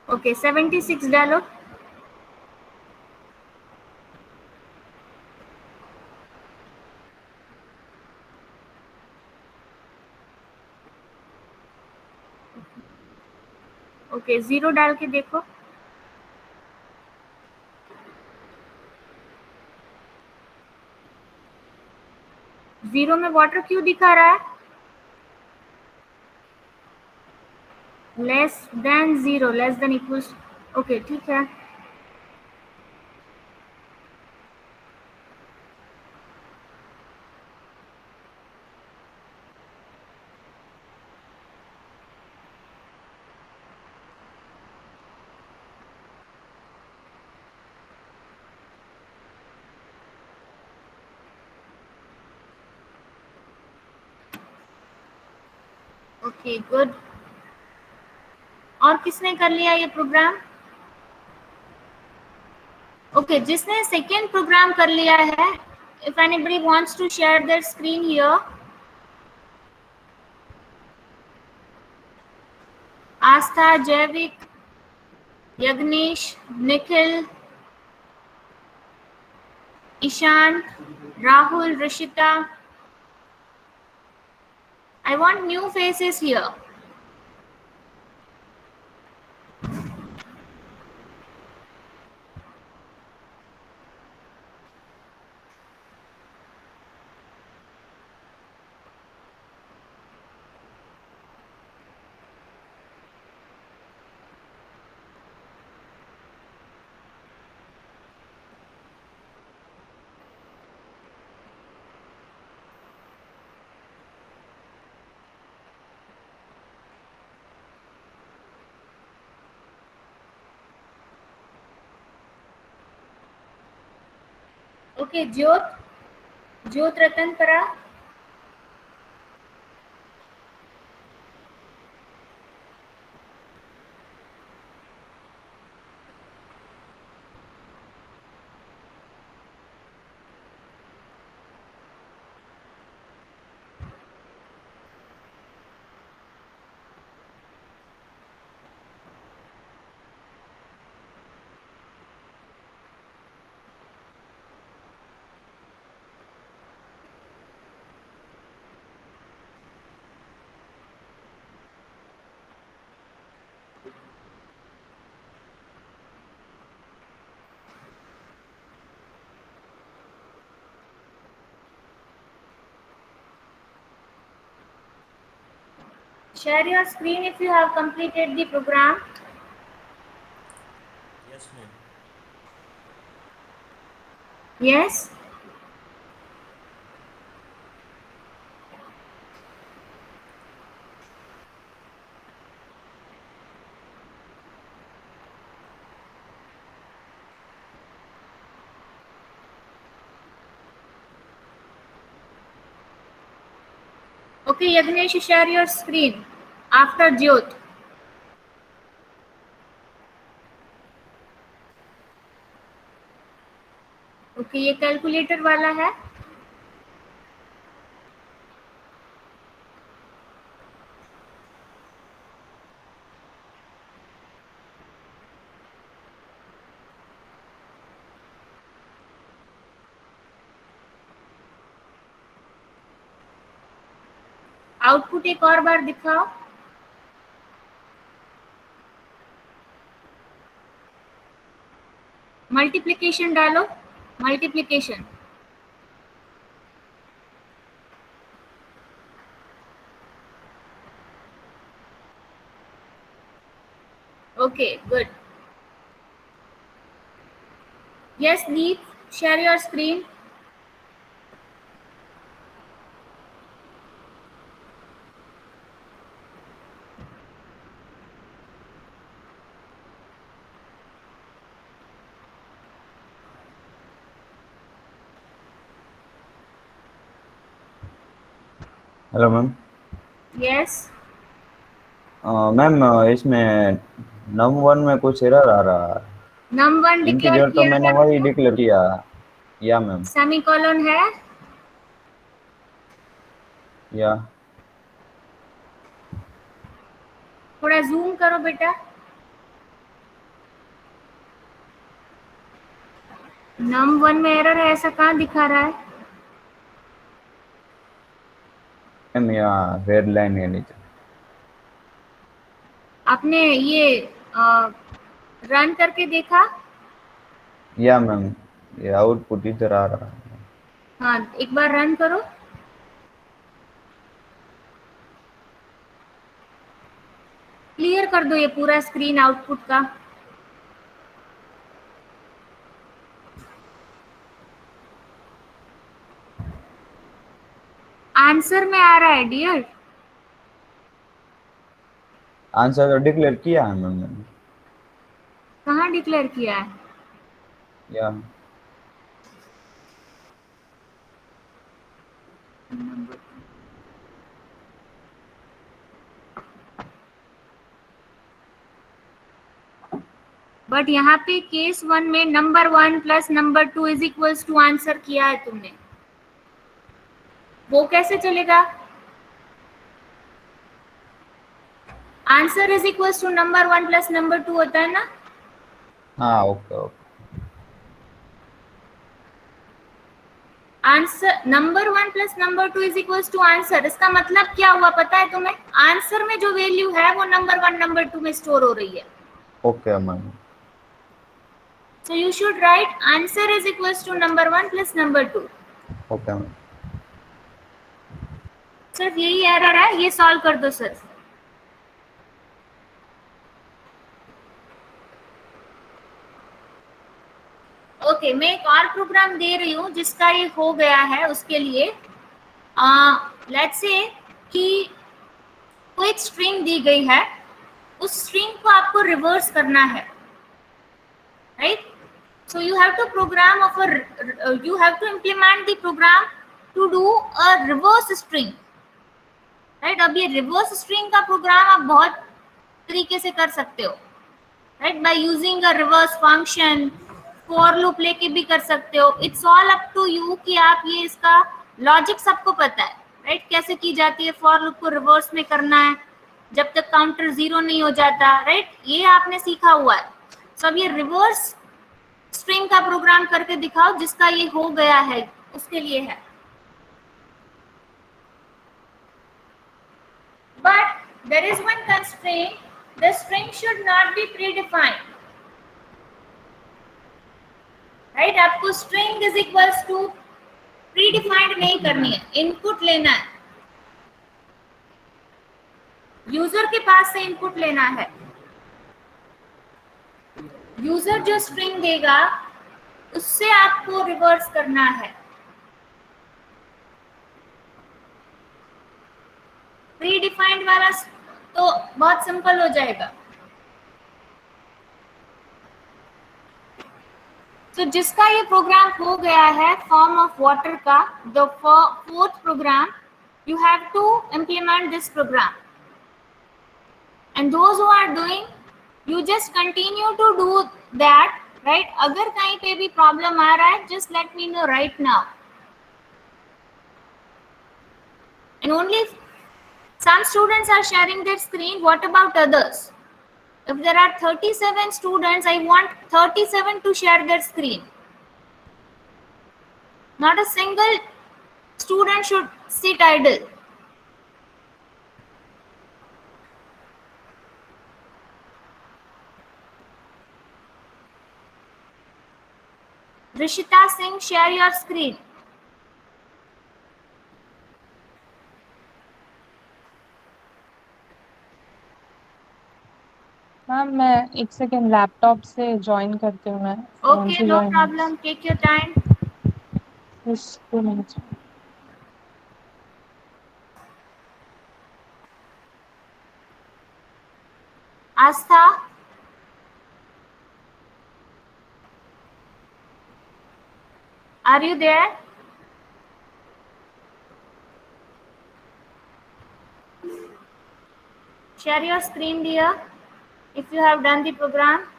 [SPEAKER 1] ओके, 76 डालो. ओके, 0 डाल के देखो. जीरो में वाटर क्यों दिखा रहा है? Less than 0, less than equals. Okay, ठीक है. Okay, good. और किसने कर लिया ये प्रोग्राम? ओके, जिसने सेकेंड प्रोग्राम कर लिया है, if anybody wants to share their screen here. Aastha, Jaivik, Yagnesh, Nikhil, Ishan, Rahul, Rishita. I want new faces here. Okay, Jyot, Jyot रतन परा। Share your screen if you have completed the program.
[SPEAKER 6] Yes, ma'am.
[SPEAKER 1] Yes. Okay, Yagnesh, share your screen after Jyot. Okay, ये calculator वाला है। Output एक और बार दिखाओ। Multiplication डालो, multiplication. Okay, good. Yes, leave, share your screen.
[SPEAKER 5] Hello ma'am.
[SPEAKER 1] Yes,
[SPEAKER 5] ma'am इसमें num1 में कुछ एरर आ रहा है।
[SPEAKER 1] नम वन डिक्लेयर
[SPEAKER 5] इंटीजर तो
[SPEAKER 1] किया
[SPEAKER 5] मैंने वही डिक्लेयर किया। या मैम।
[SPEAKER 1] सेमीकोलन है।
[SPEAKER 5] या
[SPEAKER 1] थोड़ा जूम करो बेटा। नम वन में एरर है, ऐसा कहाँ दिखा रहा है?
[SPEAKER 5] मैम यहाँ रेड लाइन है नीचे।
[SPEAKER 1] आपने ये रन करके देखा?
[SPEAKER 5] या मैम, ये आउटपुट इधर आ रहा है।
[SPEAKER 1] हाँ, एक बार रन करो। क्लियर कर दो ये पूरा स्क्रीन आउटपुट का। आंसर में आ रहा है डियर।
[SPEAKER 5] आंसर तो डिक्लेयर किया है मैम मैंने।
[SPEAKER 1] कहाँ डिक्लेयर किया है?
[SPEAKER 5] या
[SPEAKER 1] बट यहाँ पे केस 1 में number 1 plus number 2 is equals to answer किया है तुमने, वो कैसे चलेगा? Answer is equals to number 1 plus number 2 होता है ना?
[SPEAKER 5] हाँ, okay okay.
[SPEAKER 1] Answer number 1 plus number 2 is equals to answer. इसका मतलब क्या हुआ पता है तुम्हें? आंसर में जो वैल्यू है वो नंबर 1 नंबर 2 में स्टोर हो रही है।
[SPEAKER 5] Okay ma'am.
[SPEAKER 1] So you should write answer is equals to number 1 plus number 2.
[SPEAKER 5] Okay ma'am.
[SPEAKER 1] सिर्फ यही एरर है, ये सॉल्व कर दो सर। ओके, मैं एक और प्रोग्राम दे रही हूँ जिसका ये हो गया है। उसके लिए लेट्स से कि कोई एक स्ट्रिंग दी गई है, उस स्ट्रिंग को आपको रिवर्स करना है, right? So you have to program of you have to implement the program to do a reverse string, right? अब ये reverse string का program आप बहुत तरीके से कर सकते हो, right? By using a reverse function, for loop लेके भी कर सकते हो. It's all up to you कि आप ये इसका logic सबको पता है, right? कैसे की जाती है for loop को reverse में करना है जब तक काउंटर 0 नहीं हो जाता, right? ये आपने सीखा हुआ है. So अब ये reverse स्ट्रिंग का प्रोग्राम करके दिखाओ जिसका ये हो गया है, उसके लिए है. But there is one constraint, the string should not be predefined, right? आपको string is equals to predefined नहीं करनी है, इनपुट लेना है, यूजर के पास से इनपुट लेना है. यूजर जो स्ट्रिंग देगा उससे आपको रिवर्स करना है. प्रीडिफाइंड वाला तो बहुत सिंपल हो जाएगा. तो जिसका ये प्रोग्राम हो गया है फॉर्म ऑफ वाटर का, the fourth program, you have to implement this program. And those who are doing, you just continue to do that, right? अगर कहीं पे भी प्रॉब्लम आ रहा है, just let me know right now. And only some students are sharing their screen. What about others? If there are 37 students, I want 37 to share their screen. Not a single student should sit idle. Rishita Singh, share your screen.
[SPEAKER 6] Ma'am मैं एक second laptop से join करती हूँ. मैं phone
[SPEAKER 1] Okay,
[SPEAKER 6] से
[SPEAKER 1] no
[SPEAKER 6] join
[SPEAKER 1] problem. Take your time.
[SPEAKER 6] just 2 minutes.
[SPEAKER 1] Astha, are you there? Share your screen, dear, if you have done the program.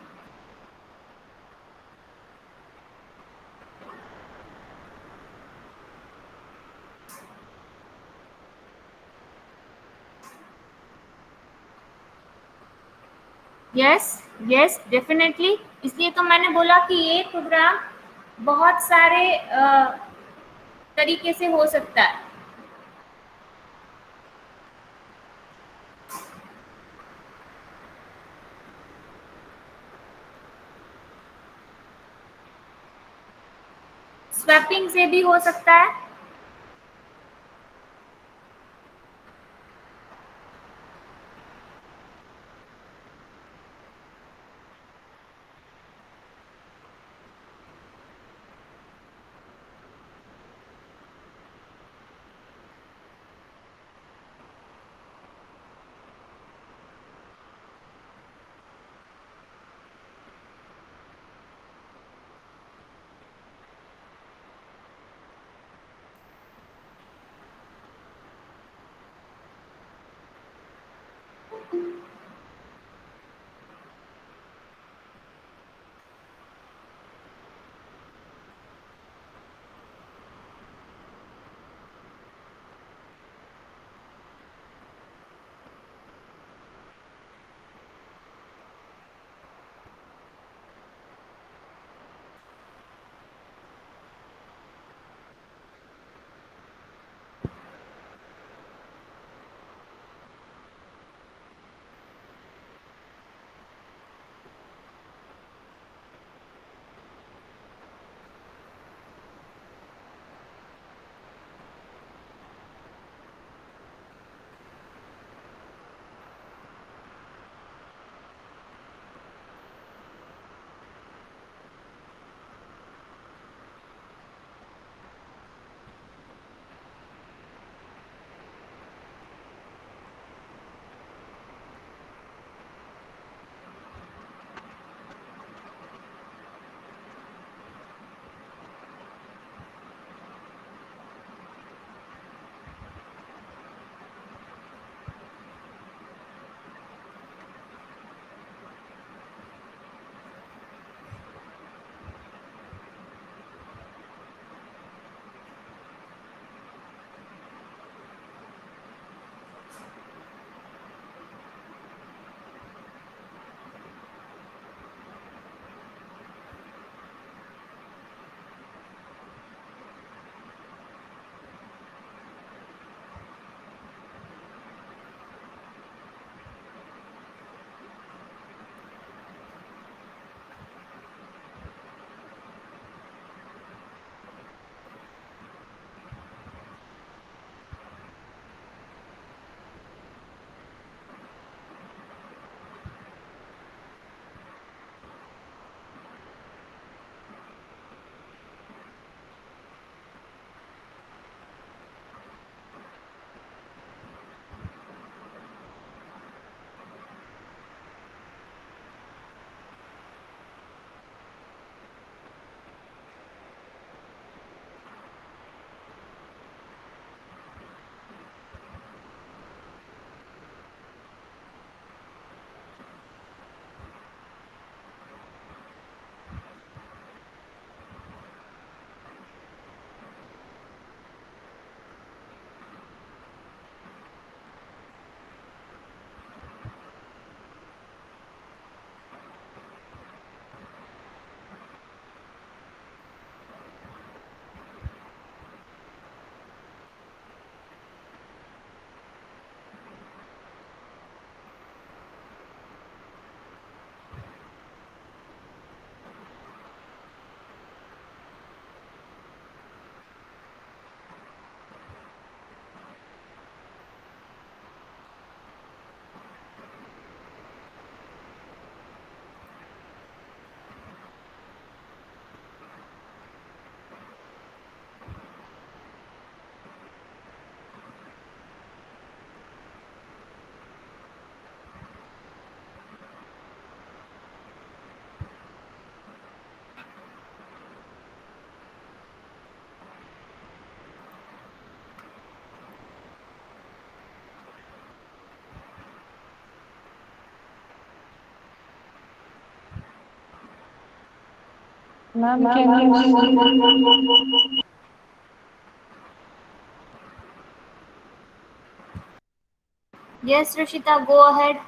[SPEAKER 1] Yes yes definitely. इसलिए तो मैंने बोला कि ये प्रोग्राम बहुत सारे तरीके से हो सकता है. स्वैपिंग से भी हो सकता है.
[SPEAKER 6] Ma'am, can you
[SPEAKER 1] Yes, Rishita, go ahead.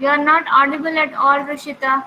[SPEAKER 1] You are not audible at all, Rishita.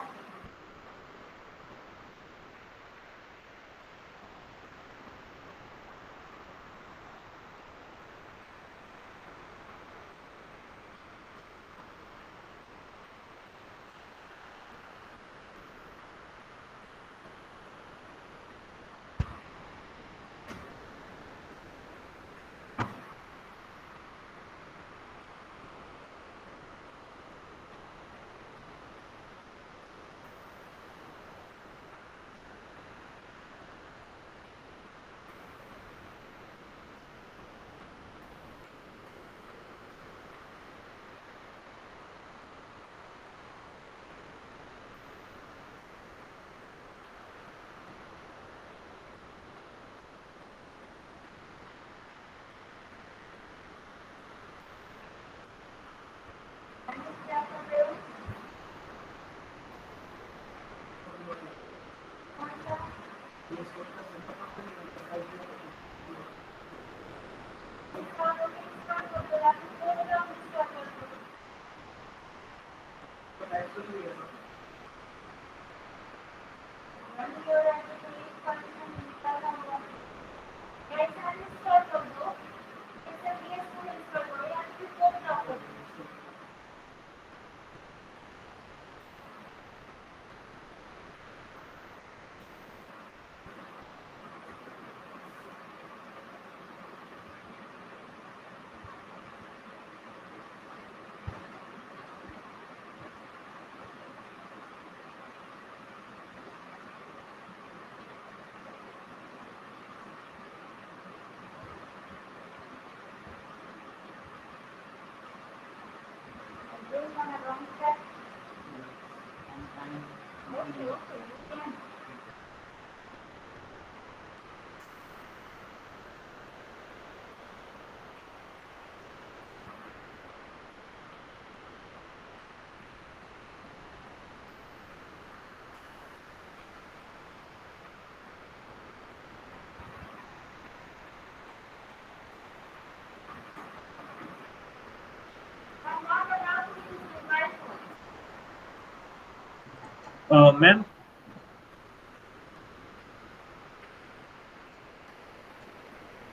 [SPEAKER 2] Ma'am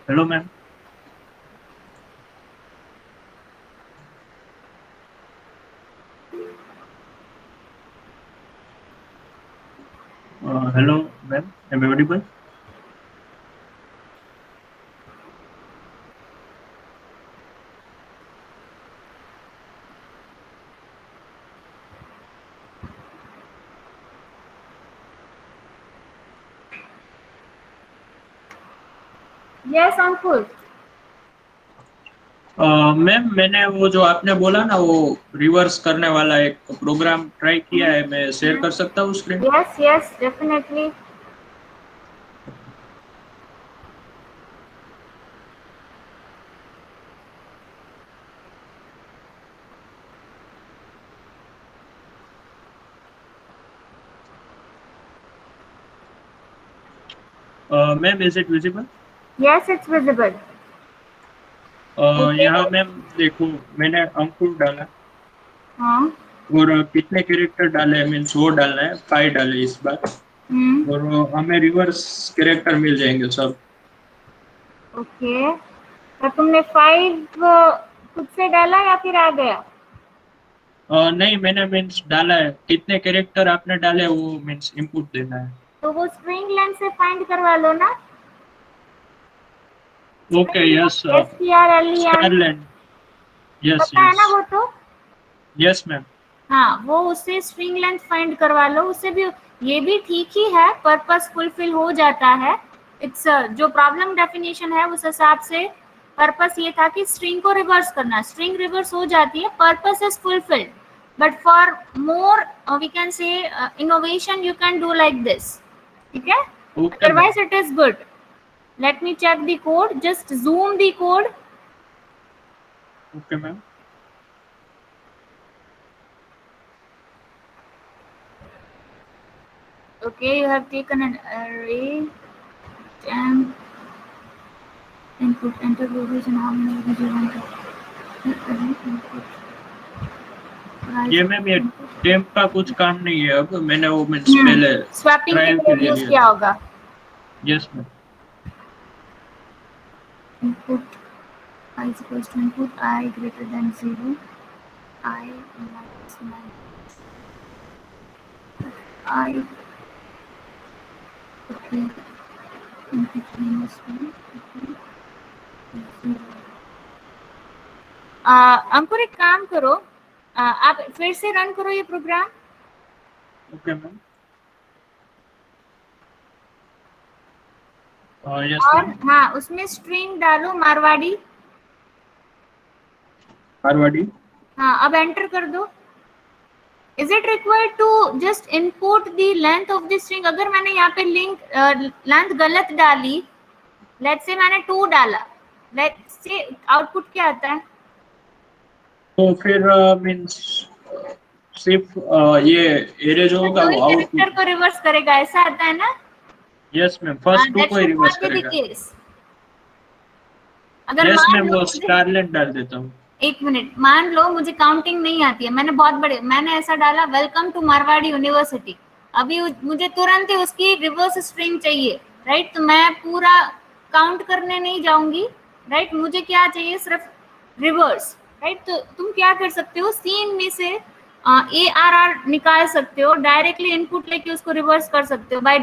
[SPEAKER 2] hello ma'am hello ma'am am I audible?
[SPEAKER 1] Yes, Ankur.
[SPEAKER 2] Ma'am मैंने वो जो आपने बोला ना वो रिवर्स करने वाला एक प्रोग्राम ट्राई किया है, मैं शेयर कर सकता हूँ screen?
[SPEAKER 1] Yes, yes, definitely.
[SPEAKER 2] Ma'am is it visible?
[SPEAKER 1] Yes, it's visible. Okay.
[SPEAKER 2] यहाँ मैम देखो मैंने अंकुर डाला
[SPEAKER 1] हाँ.
[SPEAKER 2] और कितने कैरेक्टर डाले मीन्स वो डालना है 5 डाले इस बार और हमें रिवर्स कैरेक्टर मिल जाएंगे सब।
[SPEAKER 1] ओके. तो तुमने 5 खुद से डाला या फिर आ गया?
[SPEAKER 2] नहीं मैंने मीन्स डाला है, कितने कैरेक्टर आपने डाले वो मीन्स इनपुट देना है।
[SPEAKER 1] तो वो स्ट्रिंग लेंथ से फाइंड करवा लो ना.
[SPEAKER 2] Okay yes
[SPEAKER 1] STRLEN.
[SPEAKER 2] यस
[SPEAKER 1] पता है ना वो तो?
[SPEAKER 2] Yes ma'am.
[SPEAKER 1] हाँ, वो उससे स्ट्रिंग लेंथ फाइंड करवा लो. उससे भी ये भी ठीक ही है, पर्पस फुलफिल हो जाता है. इट्स जो प्रॉब्लम डेफिनेशन है उस हिसाब से पर्पस ये था कि स्ट्रिंग को रिवर्स करना. स्ट्रिंग रिवर्स हो जाती है, purpose is fulfilled. But for more we can say innovation you can do like this. ठीक है? Otherwise it is good. Let me check the code. Just zoom the code.
[SPEAKER 2] Okay, ma'am.
[SPEAKER 1] Okay, you have taken an array. Input, enter values and how many values you want to. Array input.
[SPEAKER 2] ये ma'am ये temp का कुछ काम नहीं है, अब मैंने वो मीन्स
[SPEAKER 1] हम्म,
[SPEAKER 2] पहले
[SPEAKER 1] स्वैपिंग
[SPEAKER 2] ट्रायल
[SPEAKER 1] के
[SPEAKER 2] के
[SPEAKER 1] लिए
[SPEAKER 2] लिए
[SPEAKER 1] यूज
[SPEAKER 2] लिया
[SPEAKER 1] किया
[SPEAKER 2] था।
[SPEAKER 1] होगा।
[SPEAKER 2] Yes ma'am.
[SPEAKER 1] Input I is equals to input I greater than 0, I minus I, okay, input minus 1, okay, 0. अंकुर एक काम करो, आप फिर से रन करो ये प्रोग्राम।
[SPEAKER 2] Okay ma'am. यस
[SPEAKER 1] और
[SPEAKER 2] मैम।
[SPEAKER 1] हाँ, उसमें स्ट्रिंग डालो मारवाड़ी।
[SPEAKER 2] मारवाड़ी।
[SPEAKER 1] हाँ, अब एंटर कर दो। Is it required to just input the length of the string? अगर मैंने यहाँ पे लेंथ गलत डाली, लेट्स से मैंने 2 डाला, लेट्स से आउटपुट क्या आता है?
[SPEAKER 2] तो फिर मीन्स सिर्फ ये एरे जो होगा
[SPEAKER 1] दो
[SPEAKER 2] वो
[SPEAKER 1] ही
[SPEAKER 2] आउटपुट।
[SPEAKER 1] कैरेक्टर को रिवर्स करेगा, ऐसा आता है ना?
[SPEAKER 2] Yes ma'am, first to
[SPEAKER 1] that
[SPEAKER 2] को ही
[SPEAKER 1] should
[SPEAKER 2] reverse
[SPEAKER 1] not be the
[SPEAKER 2] करेगा।
[SPEAKER 1] केस। अगर
[SPEAKER 2] यस
[SPEAKER 1] मान
[SPEAKER 2] मैम,
[SPEAKER 1] लो
[SPEAKER 2] वो
[SPEAKER 1] मुझे,
[SPEAKER 2] स्टारलेट डाल देता हूँ।
[SPEAKER 1] एक मिनट, मान लो मुझे काउंटिंग नहीं आती है, मैंने ऐसा डाला वेलकम टू मारवाड़ी यूनिवर्सिटी, अभी मुझे तुरंत ही उसकी रिवर्स स्ट्रिंग चाहिए, राइट? तो मैं पूरा काउंट करने नहीं जाऊंगी, राइट? मुझे क्या चाहिए? सिर्फ रिवर्स, राइट? तो तुम क्या कर सकते हो, सीन में से ARR निकाल सकते हो, डायरेक्टली इनपुट लेके उसको रिवर्स कर सकते हो by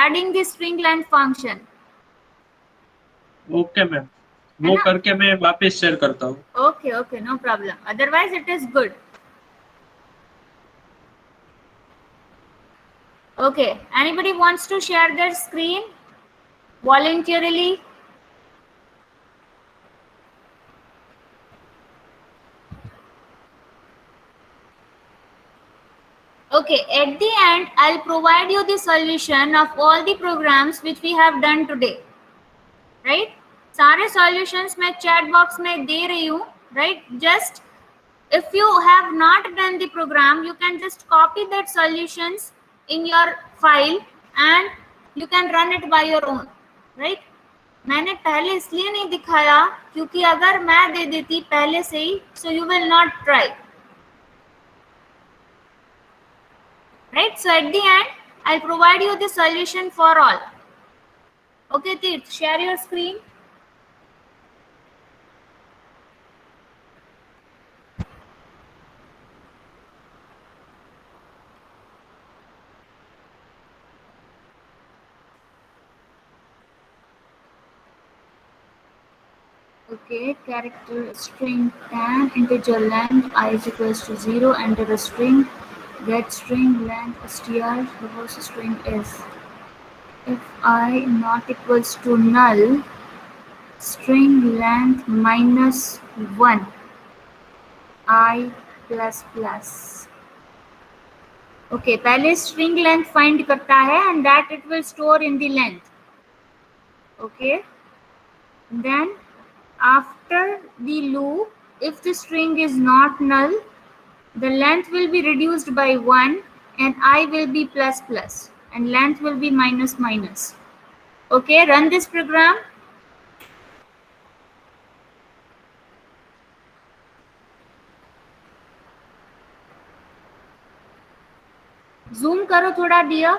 [SPEAKER 1] adding the string length function,
[SPEAKER 2] okay ma'am,
[SPEAKER 1] है
[SPEAKER 2] वो
[SPEAKER 1] ना?
[SPEAKER 2] करके मैं वापस शेयर करता हूँ।
[SPEAKER 1] Okay, no problem. Otherwise, it is good. Okay, anybody wants to share their screen voluntarily? Okay, at the end, I'll provide you the solution of all the programs which we have done today. Right? सारे solutions मैं chat box में दे रही हूँ. Right? Just if you have not done the program, you can just copy that solutions in your file and you can run it by your own. Right? मैंने पहले इसलिए नहीं दिखाया क्योंकि अगर मैं दे देती पहले से ही, so you will not try. Right? So at the end, I'll provide you the solution for all. Okay, Tirth, share your screen. Okay, character string tan integer length I is equals to 0, enter a string, get string length str, reverse string is. If I not equals to null, string length minus 1 I plus plus. Okay, पहले string length find करता है and that it will store in the length. Okay, then after the loop, if the string is not null, the length will be reduced by 1 and I will be plus plus and length will be minus minus. Okay, run this program. Zoom करो थोड़ा दिया,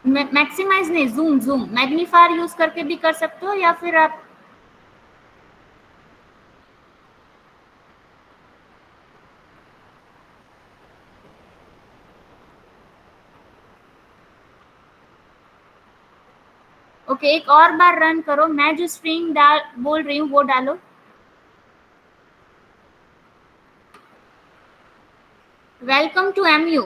[SPEAKER 1] maximise नहीं, zoom magnifier use करके भी कर सकते हो या फिर आप ओके, एक और बार रन करो, मैं जो स्ट्रिंग बोल रही हूँ वो डालो। Welcome to MU।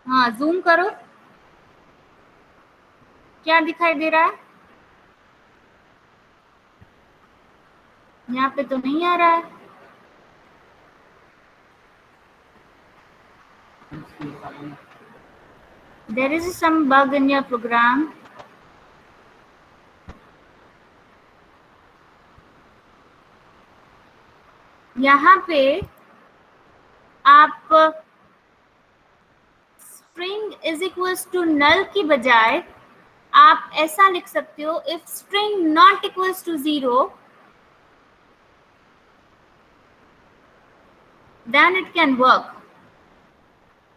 [SPEAKER 1] हाँ, जूम करो, क्या दिखाई दे रहा है? यहाँ पे तो नहीं आ रहा है। There is some bug in your program. यहाँ पे आप string is equals to null की बजाय आप ऐसा लिख सकते हो, if string not equals to 0 then it can work.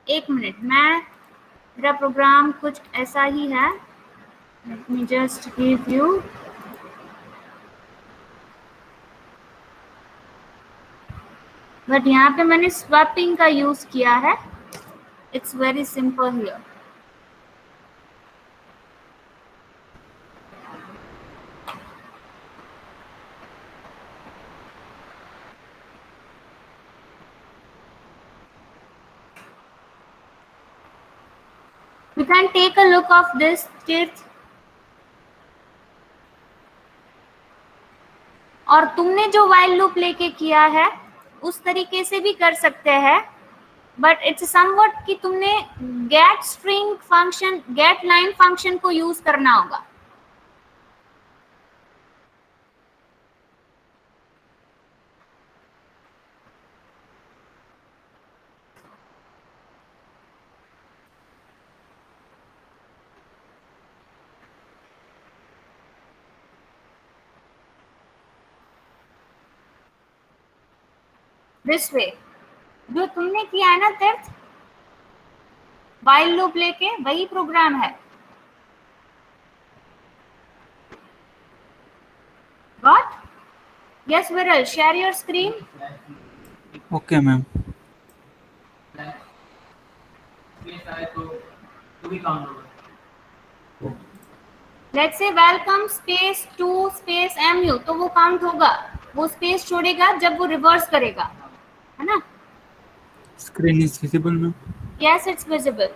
[SPEAKER 1] एक मिनट, मेरा प्रोग्राम कुछ ऐसा ही है, let me just give you. But यहाँ पे मैंने स्वैपिंग का यूज किया है, it's very simple here. You can take a look of this Tirth. और तुमने जो while loop लेके किया है उस तरीके से भी कर सकते हैं, बट इट्स समवट कि तुमने get string function, get line function को यूज करना होगा। दिस वे जो तुमने किया है ना तीर्थ, while लूप लेके, वही प्रोग्राम है। Got? Yes, Viral, share your screen.
[SPEAKER 7] Okay, ma'am.
[SPEAKER 1] Let's say welcome space to space mu, तो वो काउंट होगा, वो स्पेस छोड़ेगा जब वो रिवर्स करेगा, है ना?
[SPEAKER 7] Screen is visible, ma'am.
[SPEAKER 1] Yes, it's visible.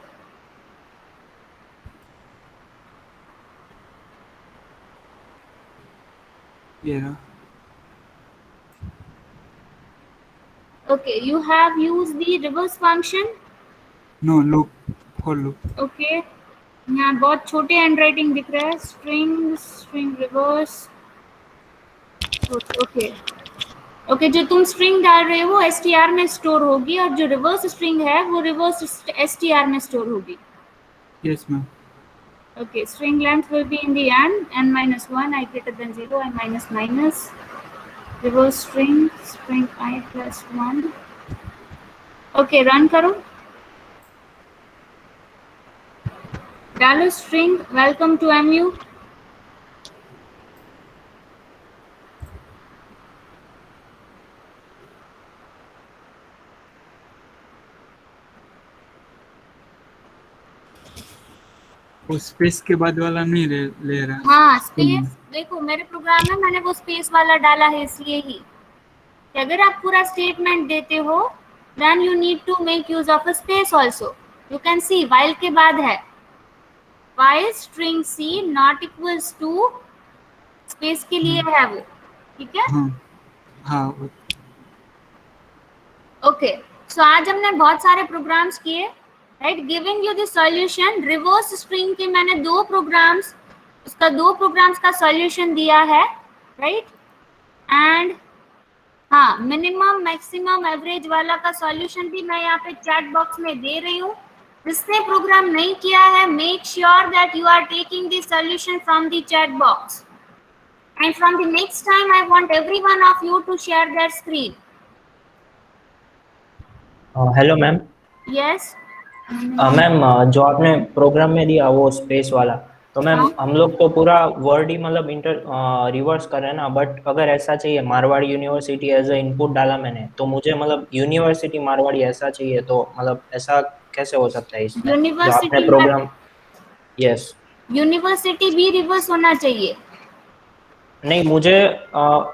[SPEAKER 7] Yeah.
[SPEAKER 1] Okay, you have used the reverse function.
[SPEAKER 7] No, loop. For loop.
[SPEAKER 1] Okay, यहाँ बहुत छोटे हैंडराइटिंग दिख रहा है, स्ट्रिंग रिवर्स। ओके ओके, जो तुम स्ट्रिंग डाल रहे हो वो str में स्टोर होगी, और जो रिवर्स स्ट्रिंग है वो रिवर्स str में स्टोर होगी।
[SPEAKER 7] Yes, ma'am.
[SPEAKER 1] Okay, string length will be in the end, n-1, I greater than 0, and minus. Reverse string I plus 1. Okay, run करो। डालो string welcome to mu।
[SPEAKER 7] वो space के बाद वाला नहीं ले रहा।
[SPEAKER 1] हाँ, स्पेस देखो मेरे प्रोग्राम में मैंने वो स्पेस वाला डाला है, इसलिए ही कि अगर आप पूरा स्टेटमेंट देते हो then you need to make use of a space also. You can see while के बाद है while string c not equals to space के लिए है वो, ठीक है?
[SPEAKER 7] हाँ।
[SPEAKER 1] ओके, सो आज हमने बहुत सारे प्रोग्राम्स किए, right? Giving you the solution. Reverse string के मैंने दो प्रोग्राम्स का सॉल्यूशन दिया है, राइट? एंड हाँ, मिनिमम मैक्सिमम एवरेज वाला का सॉल्यूशन भी मैं यहाँ पे चैट बॉक्स में दे रही हूँ। जिसने प्रोग्राम नहीं किया है, make sure that you are taking the solution from the chat box, and from the next time I want everyone of you to share their screen.
[SPEAKER 3] Hello ma'am.
[SPEAKER 1] Yes
[SPEAKER 3] ma'am, जो आपने programme में दिया वो space वाला, तो ma'am हम लोग तो पूरा वर्ड ही मतलब रिवर्स कर रहे हैं ना, बट अगर ऐसा चाहिए Marwadi university as a input डाला मैंने, तो मुझे मतलब यूनिवर्सिटी मारवाड़ी ऐसा चाहिए, तो मतलब ऐसा कैसे हो सकता है इसमें?
[SPEAKER 1] यूनिवर्सिटी
[SPEAKER 3] प्रोग्राम यस,
[SPEAKER 1] यूनिवर्सिटी भी रिवर्स होना चाहिए।
[SPEAKER 3] नहीं मुझे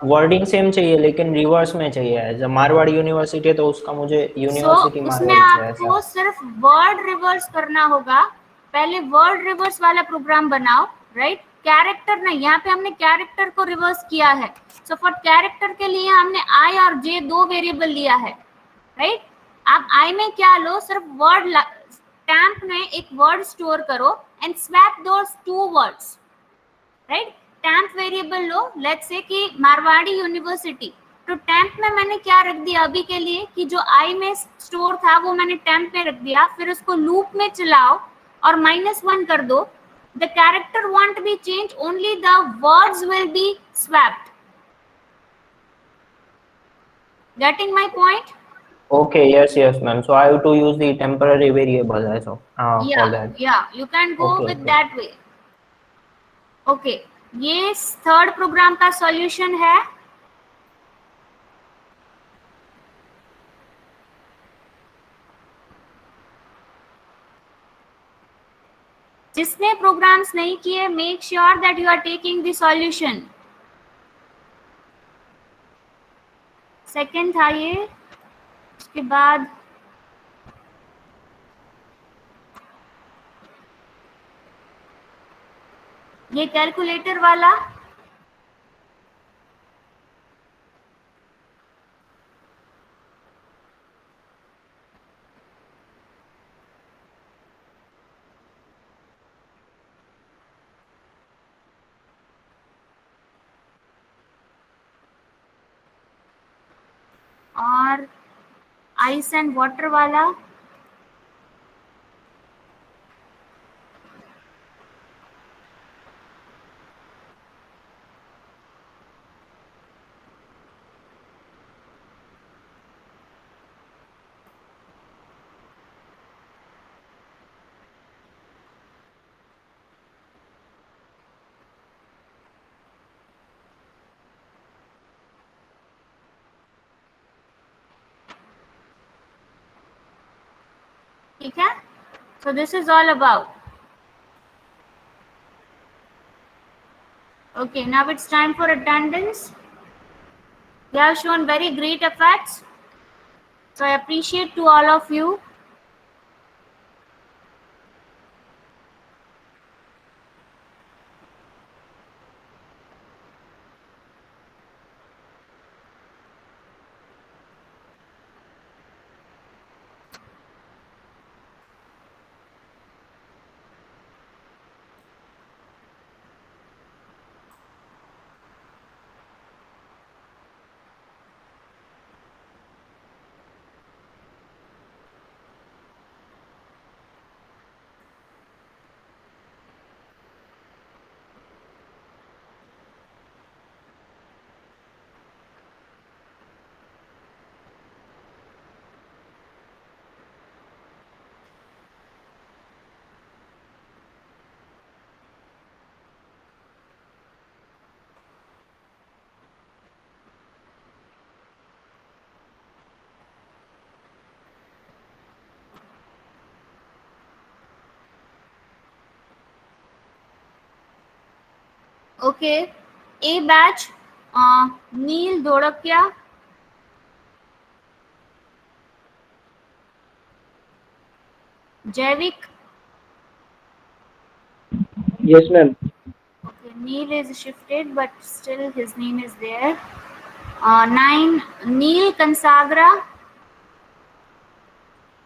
[SPEAKER 3] वर्डिंग सेम चाहिए लेकिन रिवर्स में चाहिए। जब मारवाड़ी यूनिवर्सिटी है तो उसका मुझे यूनिवर्सिटी
[SPEAKER 1] उसमें आपको सिर्फ वर्ड रिवर्स करना होगा। पहले वर्ड रिवर्स वाला प्रोग्राम बनाओ, राइट? कैरेक्टर नहीं, यहाँ पे हमने कैरेक्टर को रिवर्स किया है। सो फॉर कैरेक्टर के लिए हमने आई और जे दो वेरिएबल लिया है, राइट? आप आई में क्या लो, सिर्फ वर्ड स्टैम्प में एक वर्ड स्टोर करो and swap those two words, right? Stamp variable low, let's say कि मारवाड़ी यूनिवर्सिटी, तो टेम्प में मैंने क्या रख दिया अभी के लिए कि जो आई में स्टोर था वो मैंने टेम्प में रख दिया, फिर उसको लूप में चलाओ और -1 कर दो. The character won't be changed, only the words will be swapped. Getting my point?
[SPEAKER 3] Okay, yes, ma'am. So I have to use the temporary variable as of for that.
[SPEAKER 1] Yeah, you can go
[SPEAKER 3] Okay,
[SPEAKER 1] with
[SPEAKER 3] okay.
[SPEAKER 1] that way. Okay, ये third program का solution है. जिसने programs नहीं किए, make sure that you are taking the solution. Second था ये. उसके बाद ये कैलकुलेटर वाला. और आइस एंड वाटर वाला. ठीक है. So this is all about. Okay, now it's time for attendance. You have shown very great efforts, so I appreciate to all of you. Okay, A batch, Neil Dodakia, Javik.
[SPEAKER 4] Yes, ma'am.
[SPEAKER 1] Okay, Neil is shifted, but still his name is there. 9, Neil Kansagra,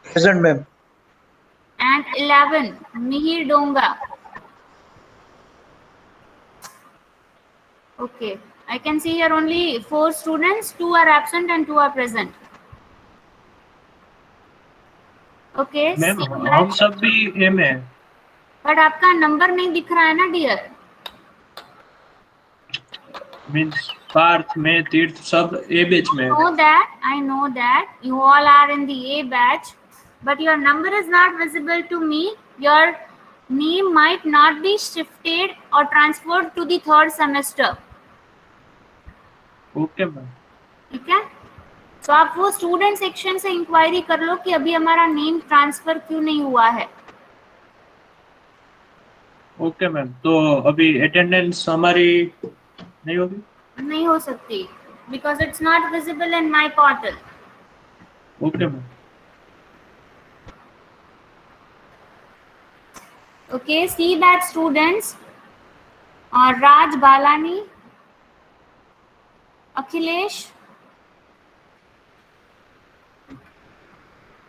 [SPEAKER 4] Present, ma'am.
[SPEAKER 1] and 11, Mihir Donga. Okay, I can see here only 4 students, 2 are absent and 2 are present. Okay,
[SPEAKER 2] ma'am
[SPEAKER 1] C
[SPEAKER 2] हम
[SPEAKER 1] batch,
[SPEAKER 2] सब भी ए में हैं.
[SPEAKER 1] but आपका number नहीं दिख रहा है ना डियर.
[SPEAKER 2] मीन्स पार्थ में तीर्थ सब ए बैच में हैं.
[SPEAKER 1] I know that you all are in the A batch, but your number is not visible to me. Your name might not be shifted or transferred to the third semester.
[SPEAKER 2] Okay ma'am.
[SPEAKER 1] ठीक है. तो आप वो student section से inquiry कर लो कि अभी हमारा नेम ट्रांसफर क्यों नहीं हुआ है.
[SPEAKER 2] Okay ma'am. तो अभी अटेंडेंस हमारी नहीं होगी.
[SPEAKER 1] नहीं हो सकती because it's not visible in my portal.
[SPEAKER 2] Okay ma'am.
[SPEAKER 1] Okay, see that students और राज बालानी, अखिलेश,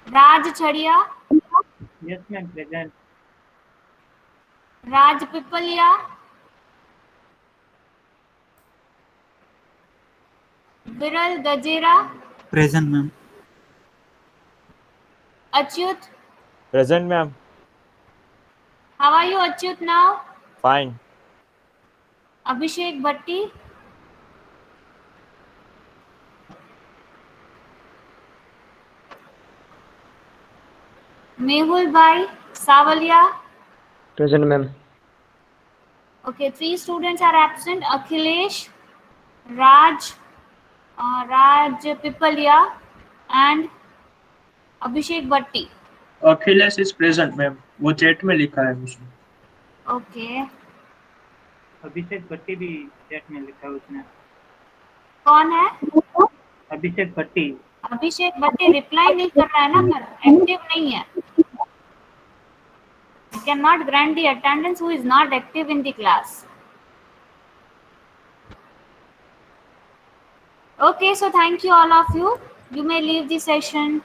[SPEAKER 1] राज छड़िया,
[SPEAKER 4] Yes, ma'am. Present.
[SPEAKER 1] Raj Pipliya, Biral Gajera,
[SPEAKER 7] Present, ma'am.
[SPEAKER 1] Achyut.
[SPEAKER 8] Present, ma'am.
[SPEAKER 1] How are you, Achyut, now?
[SPEAKER 8] Fine.
[SPEAKER 1] Abhishek Bhatti, Mehul Bhai Savalia.
[SPEAKER 4] Present, ma'am.
[SPEAKER 1] Okay, 3 students are absent. Akhilesh, Raj Pipalia and Abhishek Bhatti.
[SPEAKER 2] Akhilesh is present ma'am, वो chat में लिखा है उसने.
[SPEAKER 1] Okay.
[SPEAKER 4] अभिषेक भट्टी भी chat में लिखा है उसने.
[SPEAKER 1] कौन है?
[SPEAKER 4] अभिषेक भट्टी.
[SPEAKER 1] अभिषेक भट्टी रिप्लाई नहीं कर रहा है ना, पर एक्टिव नहीं है. You cannot grant the attendance who is not active in the class. Okay, so thank you all of you. You may leave the session.